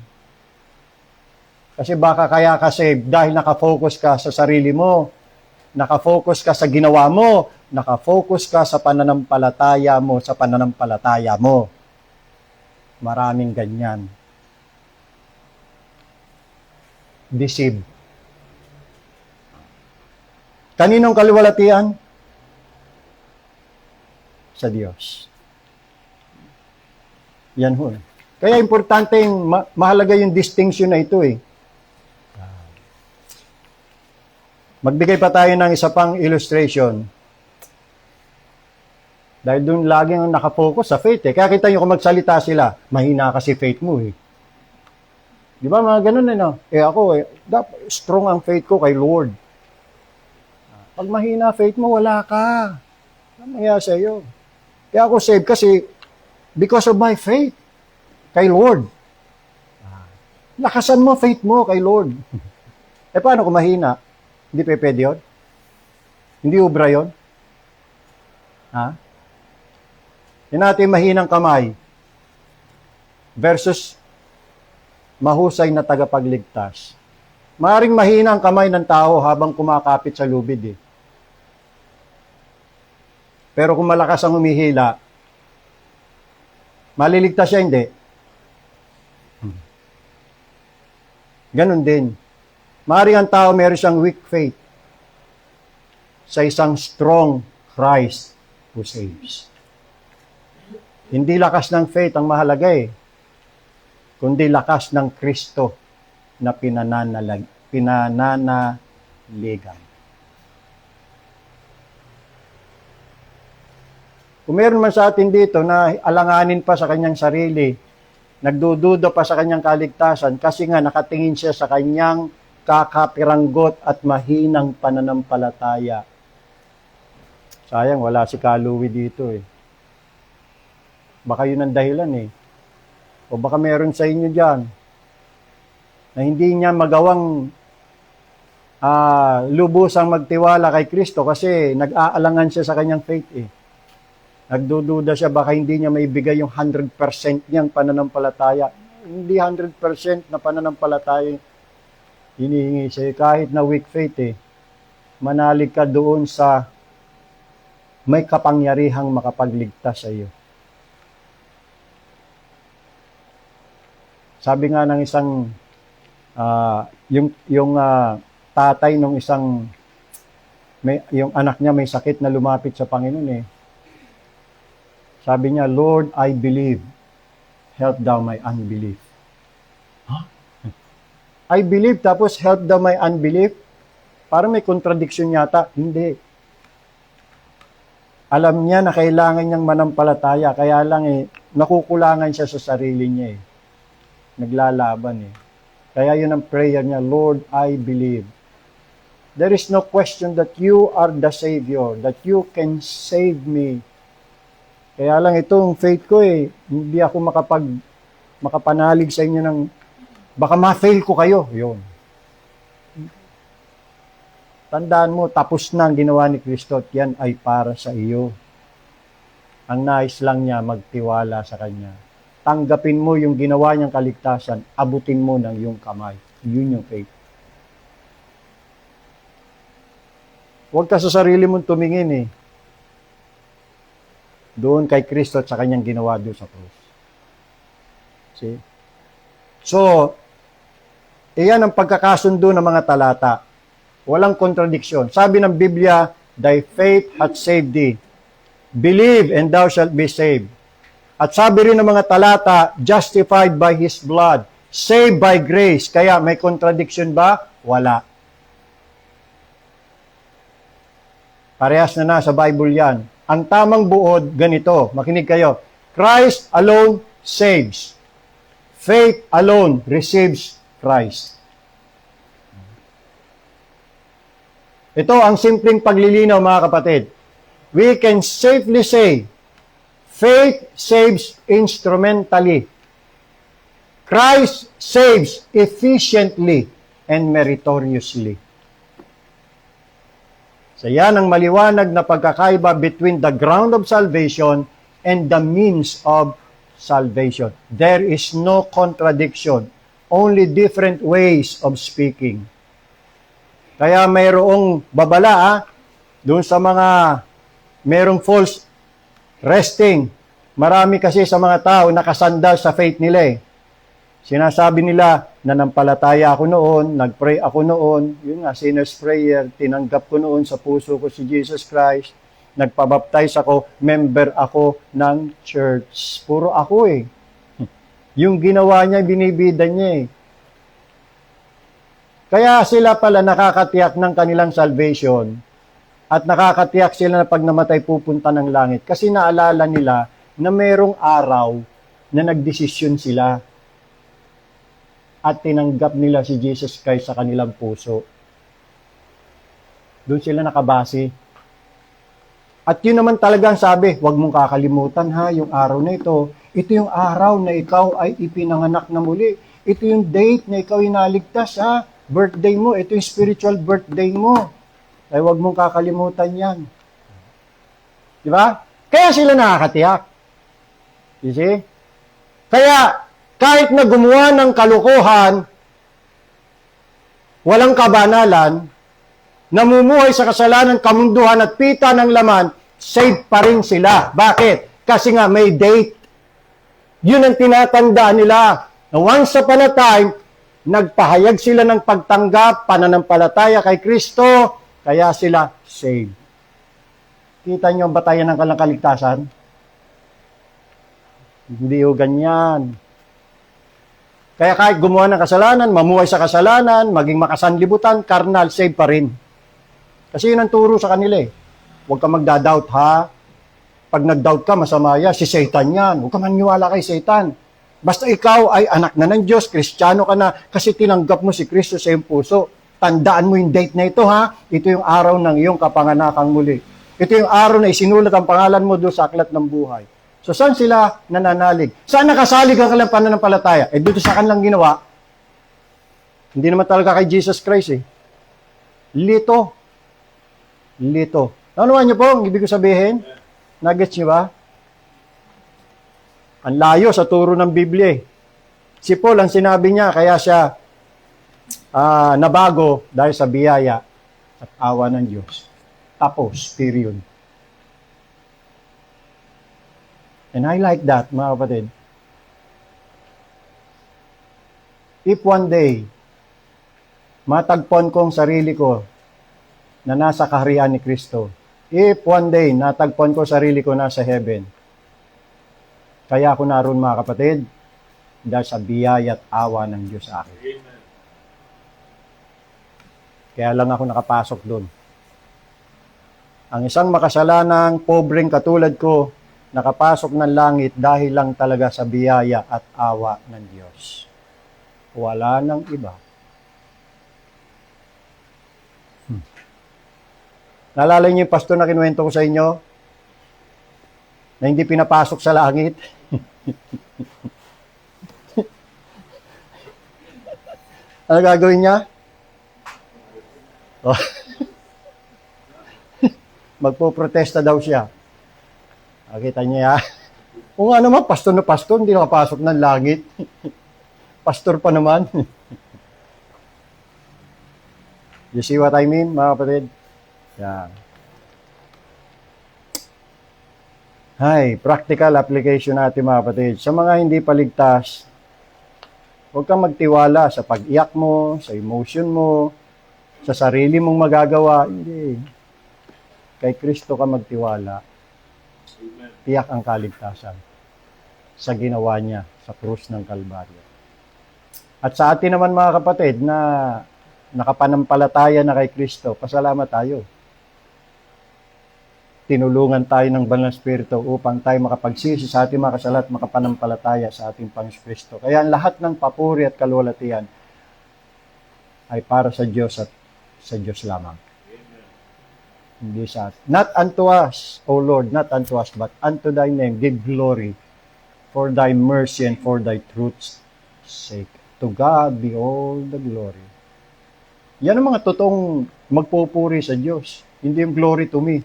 Kasi baka kaya ka save dahil nakafocus ka sa sarili mo. Nakafocus ka sa ginawa mo. Nakafocus ka sa pananampalataya mo, sa pananampalataya mo. Maraming ganyan. Deceive. Kaninong kaluwalhatian? Sa Diyos. Yan ho. Kaya importanteng mahalaga yung distinction na ito eh. Magbigay pa tayo ng isa pang illustration. Dahil doon laging nakafocus sa faith eh. Kaya kita nyo kung magsalita sila, mahina kasi faith mo eh. Di ba mga ganun no? Ako strong ang faith ko kay Lord. Pag mahina faith mo, wala ka. Ano nangyayari sa iyo? Kaya ako saved kasi because of my faith kay Lord. Lakasan mo faith mo kay Lord. Paano kung mahina? Hindi pwede yun? Hindi ubra yun? Yan natin mahinang kamay versus mahusay na tagapagligtas. Maaring mahina ang kamay ng tao habang kumakapit sa lubid eh. Pero kung malakas ang humihila, maliligtas siya, hindi. Ganon din. Maaring ang tao meron siyang weak faith sa isang strong Christ who saves. Hindi lakas ng faith ang mahalaga eh, kundi lakas ng Kristo na pinananaligan. Kung meron man sa atin dito na alanganin pa sa kanyang sarili, nagdududa pa sa kanyang kaligtasan kasi nga nakatingin siya sa kanyang kakapiranggot at mahinang pananampalataya. Sayang, wala si Kaluwi dito eh. Baka yun ang dahilan eh. O baka meron sa inyo dyan na hindi niya magawang lubusang magtiwala kay Kristo kasi nag-aalangan siya sa kanyang faith eh. Nagdududa siya, baka hindi niya maibigay yung 100% niyang pananampalataya. Hindi 100% na pananampalataya hinihingi siya. Kahit na weak faith eh, manalig ka doon sa may kapangyarihang makapagligtas sa iyo. Sabi nga ng isang, yung tatay ng isang, yung anak niya may sakit na lumapit sa Panginoon eh. Sabi niya, Lord, I believe. Help thou my unbelief. Huh? I believe, tapos help thou my unbelief? Parang may contradiction yata. Hindi. Alam niya na kailangan niyang manampalataya, kaya lang eh, nakukulangan siya sa sarili niya eh. Naglalaban eh. Kaya yun ang prayer niya, Lord, I believe. There is no question that you are the Savior, that you can save me. Kaya lang itong faith ko eh, hindi ako makapanalig sa inyo ng, baka ma-fail ko kayo. Yun. Tandaan mo, tapos na ang ginawa ni Kristo at yan ay para sa iyo. Ang nais lang niya magtiwala sa Kanya. Tanggapin mo yung ginawa niyang kaligtasan, abutin mo ng iyong kamay. Yun yung faith. Huwag ka sa sarili mong tumingin eh. Doon kay Kristo at sa Kanyang ginawa doon sa cross. See? So, iyan ang pagkakasundo ng mga talata. Walang kontradiksyon. Sabi ng Biblia, thy faith hath saved thee. Believe and thou shalt be saved. At sabi rin ng mga talata, justified by His blood, saved by grace. Kaya may contradiction ba? Wala. Parehas na sa Bible yan. Ang tamang buod, ganito. Makinig kayo. Christ alone saves. Faith alone receives Christ. Ito ang simpleng paglilinaw, mga kapatid. We can safely say, faith saves instrumentally. Christ saves efficiently and meritoriously. So yan ang maliwanag na pagkakaiba between the ground of salvation and the means of salvation. There is no contradiction, only different ways of speaking. Kaya mayroong babala doon sa mga mayroong false resting. Marami kasi sa mga tao nakasandal sa faith nila eh. Sinasabi nila, nanampalataya ako noon, nagpray ako noon, yun nga, sinner's prayer, tinanggap ko noon sa puso ko si Jesus Christ, nagpabaptize ako, member ako ng church. Puro ako eh. Yung ginawa niya, binibida niya eh. Kaya sila pala nakakatiyak ng kanilang salvation at nakakatiyak sila na pag namatay pupunta ng langit kasi naalala nila na merong araw na nagdesisyon sila. at tinanggap nila si Jesus Christ sa kanilang puso. Doon sila nakabase. At yun naman talaga ang sabi, huwag mong kakalimutan ha, yung araw na ito. Ito yung araw na ikaw ay ipinanganak na muli. Ito yung date na ikaw inaligtas ha. Birthday mo, ito yung spiritual birthday mo. Ay huwag mong kakalimutan yan. Di ba? Kaya sila nakakatiyak. You see? Kaya, kahit na gumawa ng kalukuhan, walang kabanalan, namumuhay sa kasalanan, kamunduhan at pita ng laman, saved pa rin sila. Bakit? Kasi nga may date. Yun ang tinatandaan nila. Na once upon a time, nagpahayag sila ng pagtanggap, pananampalataya kay Kristo, kaya sila saved. Kita niyo ang batayan ng kaligtasan? Hindi o ganyan. Kaya kahit gumawa ng kasalanan, mamuhay sa kasalanan, maging makasanlibutan, karnal, save pa rin. Kasi yun ang turo sa kanila eh. Huwag ka magdadoubt ha. Pag nagdoubt ka, masama yan. Si Satan yan. Huwag ka maniwala kay Satan. Basta ikaw ay anak na ng Diyos, Kristiyano ka na, kasi tinanggap mo si Kristo sa iyong puso. Tandaan mo yung date na ito ha. Ito yung araw ng iyong kapanganakang muli. Ito yung araw na isinulat ang pangalan mo doon sa aklat ng buhay. So saan sila nananalig? Saan nakasalig ang kanilang pananampalataya? Eh dito sa kanilang ginawa, hindi naman talaga kay Jesus Christ eh. Lito. Nanuhan niyo po ang ibig ko sabihin? Nuggets niyo ba? Ang layo sa turo ng Biblia eh. Si Paul, ang sinabi niya, kaya siya nabago dahil sa biyaya at awa ng Diyos. Tapos, period. And I like that, mga kapatid. If one day, matagpuan kong sarili ko na nasa kaharian ni Kristo, if one day, natagpuan ko sarili ko nasa heaven, kaya ako naroon, mga kapatid, dahil sa biyaya at awa ng Diyos sa akin. Amen. Kaya lang ako nakapasok doon. Ang isang makasalanang, pobreng katulad ko, nakapasok ng langit dahil lang talaga sa biyaya at awa ng Diyos. Wala nang iba. Naalala niyo yung pastor na kinuwento ko sa inyo? Na hindi pinapasok sa langit? Ano gagawin niya? Oh. Magpo-protesta daw siya. Nakita niya, kung nga naman, pastor na pastor, hindi nakapasok ng langit. Pastor pa naman. You see what I mean, mga kapatid? Yan. Hay, practical application natin, mga kapatid. Sa mga hindi paligtas, huwag kang magtiwala sa pag-iyak mo, sa emotion mo, sa sarili mong magagawa. Hindi. Kay Kristo ka magtiwala. Tiyak ang kaligtasan sa ginawa niya sa krus ng Kalbaryo. At sa atin naman, mga kapatid, na nakapanampalataya na kay Kristo, pasalamat tayo. Tinulungan tayo ng Banal na Espiritu upang tayo makapagsisi sa ating mga kasala at makapanampalataya sa ating Panginoon Kristo. Kaya ang lahat ng papuri at kaluwalhatian ay para sa Diyos at sa Diyos lamang. Hindi sa atin. Not unto us, O Lord, not unto us, but unto thy name give glory for thy mercy and for thy truth's sake. To God be all the glory. Yan ang mga totoong magpupuri sa Diyos. Hindi yung glory to me.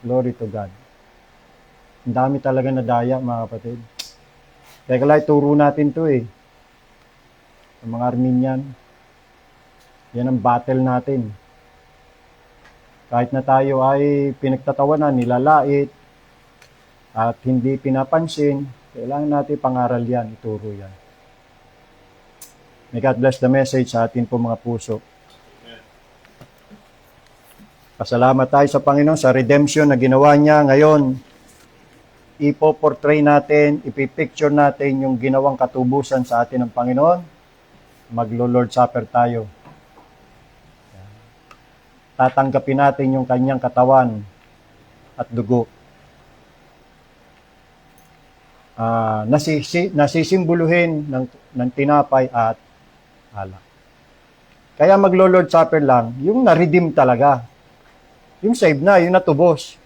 Glory to God. Ang dami talaga na daya, mga kapatid. Kaya kalay, turo natin to eh. Ang mga Arminian. Yan ang battle natin. Kahit na tayo ay pinagtatawanan, nilalait, at hindi pinapansin, kailangan natin pangaral yan, ituro yan. May God bless the message sa atin po mga puso. Pasalamat tayo sa Panginoon sa redemption na ginawa niya. Ngayon, ipoportray natin, ipipicture natin yung ginawang katubusan sa atin ng Panginoon. Maglo-Lord Supper tayo. Tatanggapin natin yung kanyang katawan at dugo. nasisimboluhin ng tinapay at alak. Kaya maglo-Lord Supper lang, yung na-redeem talaga. Yung save na, yung natubos.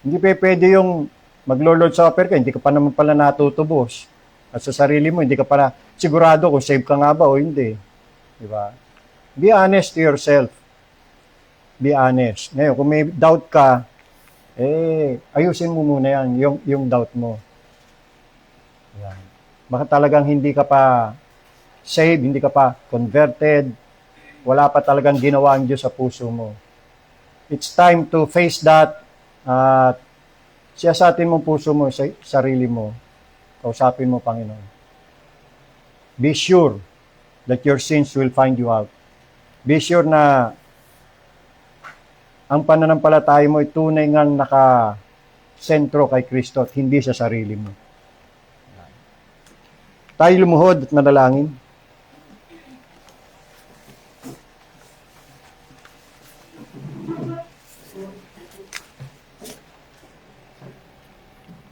Hindi pwede yung maglo-Lord Supper ka, hindi ka pa naman pala natutubos. At sa sarili mo, hindi ka para sigurado kung save ka nga ba o hindi. Di ba? Be honest to yourself. Be honest. Ngayon, kung may doubt ka, ayusin mo muna yan, yung doubt mo. Yan. Baka talagang hindi ka pa saved, hindi ka pa converted, wala pa talagang ginawa ang Diyos sa puso mo. It's time to face that at siyasatin mo puso mo sa sarili mo. Kausapin mo, Panginoon. Be sure that your sins will find you out. Be sure na ang pananampalataya mo ay tunay ngang naka-sentro kay Kristo at hindi sa sarili mo. Tayo lumuhod at manalangin.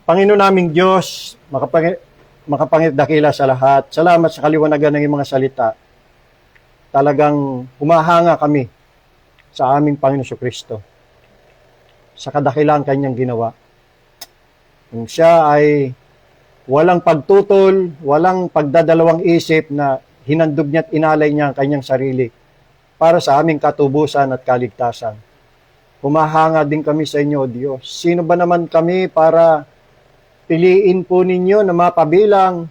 Panginoon naming Diyos, makapangit dakila sa lahat. Salamat sa kaliwanagan ng iyong mga salita. Talagang humahanga kami sa aming Panginoon Kristo. Sa kadakilang kanyang ginawa. Kung siya ay walang pagtutol, walang pagdadalawang isip na hinandog niya at inalay niya ang kanyang sarili para sa aming katubusan at kaligtasan. Humahanga din kami sa inyo, O Diyos. Sino ba naman kami para piliin po ninyo na mapabilang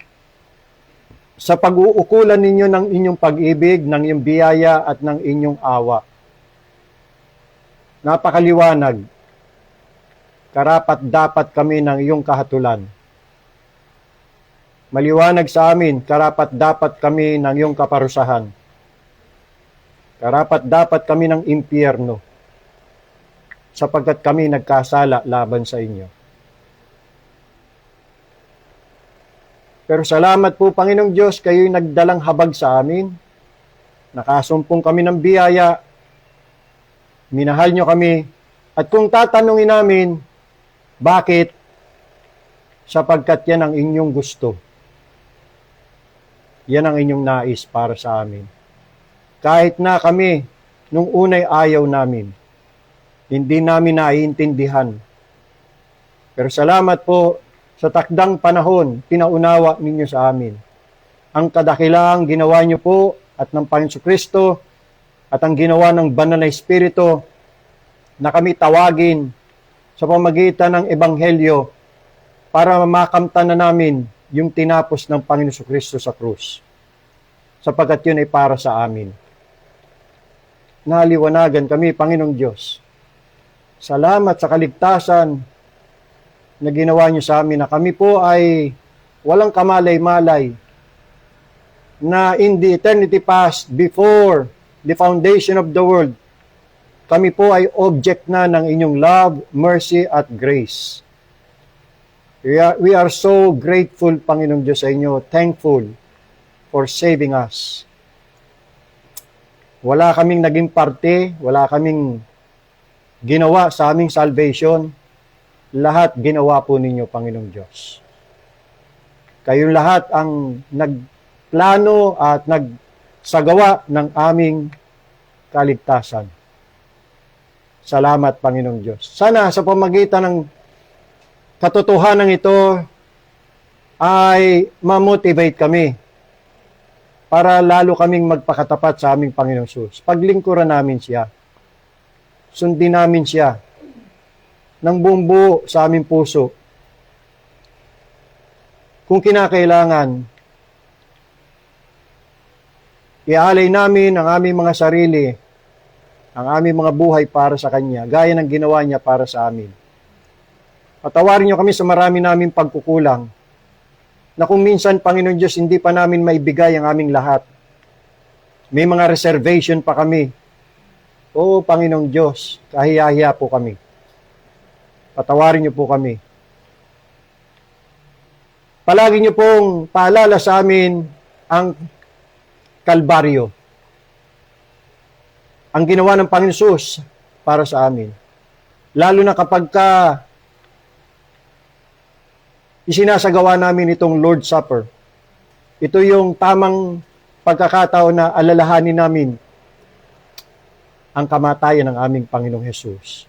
sa pag-uukulan ninyo ng inyong pag-ibig, ng inyong biyaya at ng inyong awa. Napakaliwanag. Karapat dapat kami ng iyong kahatulan. Maliwanag sa amin, karapat dapat kami ng iyong kaparusahan. Karapat dapat kami ng impyerno sapagkat kami nagkasala laban sa inyo. Pero salamat po, Panginoong Diyos, kayo'y nagdalang habag sa amin. Nakasumpong kami ng biyaya. Minahal nyo kami. At kung tatanungin namin, bakit? Sapagkat yan ang inyong gusto. Yan ang inyong nais para sa amin. Kahit na kami, nung unay ayaw namin, hindi namin naiintindihan. Pero salamat po, sa takdang panahon, pinaunawa ninyo sa amin. Ang kadakilang ginawa niyo po at ng Panginoon Kristo at ang ginawa ng Banal na Espiritu na kami tawagin sa pamagitan ng Ebanghelyo para makamtan na namin yung tinapos ng Panginoon Kristo sa krus. Sapagkat yun ay para sa amin. Naliwanagan kami, Panginoong Diyos. Salamat sa kaligtasan na ginawa niyo sa amin na kami po ay walang kamalay-malay na in the eternity past, before the foundation of the world, kami po ay object na ng inyong love, mercy, at grace. We are so grateful, Panginoong Diyos, sa inyo, thankful for saving us. Wala kaming naging parte, wala kaming ginawa sa aming salvation. Lahat ginawa po ninyo, Panginoong Diyos. Kayong lahat ang nagplano at nagsagawa ng aming kaligtasan. Salamat, Panginoong Diyos. Sana sa pamagitan ng katotohanan ito ay ma-motivate kami para lalo kaming magpakatapat sa aming Panginoong Diyos. Paglingkuran namin siya. Sundin namin siya ng buong buo sa aming puso. Kung kinakailangan, ialay namin ang aming mga sarili, ang aming mga buhay para sa Kanya, gaya ng ginawa niya para sa amin. Patawarin niyo kami sa marami naming pagkukulang, na kung minsan, Panginoon Diyos, hindi pa namin maibigay ang aming lahat. May mga reservation pa kami. Oo, Panginoong Diyos, kahiya-hiya po kami. Patawarin niyo po kami. Palagi niyo pong paalala sa amin ang Kalbaryo. Ang ginawa ng Panginoon Jesus para sa amin. Lalo na kapag isinasagawa namin itong Lord's Supper. Ito yung tamang pagkakataon na alalahanin namin ang kamatayan ng aming Panginoong Hesus.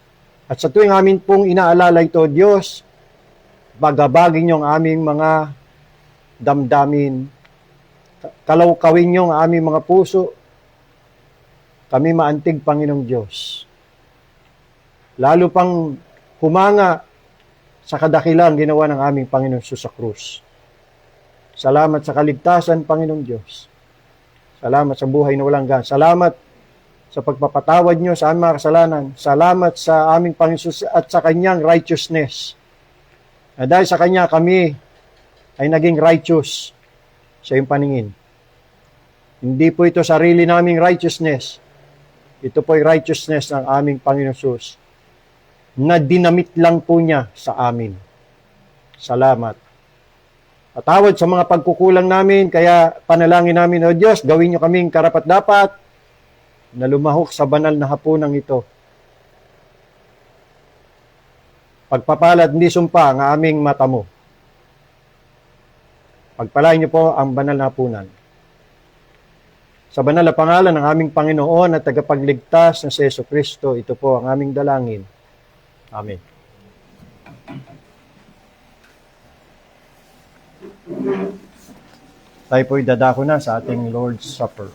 At sa tuwing amin pong inaalala ito, Diyos, bagabagin niyo ang aming mga damdamin, kalawkawin niyo ang aming mga puso, kami maantig, Panginoong Diyos. Lalo pang humanga sa kadakilang ginawa ng aming Panginoong Hesus sa krus. Salamat sa kaligtasan, Panginoong Diyos. Salamat sa buhay na walang hanggan. Salamat sa pagpapatawad niyo sa aming mga kasalanan. Salamat sa aming Panginoon Hesus at sa kanyang righteousness. Na dahil sa kanya kami ay naging righteous sa iyong paningin. Hindi po ito sarili naming righteousness. Ito po ay righteousness ng aming Panginoon Hesus na dinamit lang po niya sa amin. Salamat. Patawad sa mga pagkukulang namin, kaya panalangin namin, O Diyos, gawin niyo kaming karapat-dapat na lumahok sa banal na hapunang ito. Pagpapalad, hindi sumpa ang aming mata mo. Pagpalain niyo po ang banal na hapunan. Sa banal na pangalan ng aming Panginoon at tagapagligtas na si Jesucristo, ito po ang aming dalangin. Amen. Tayo po'y dadako na sa ating Lord's Supper.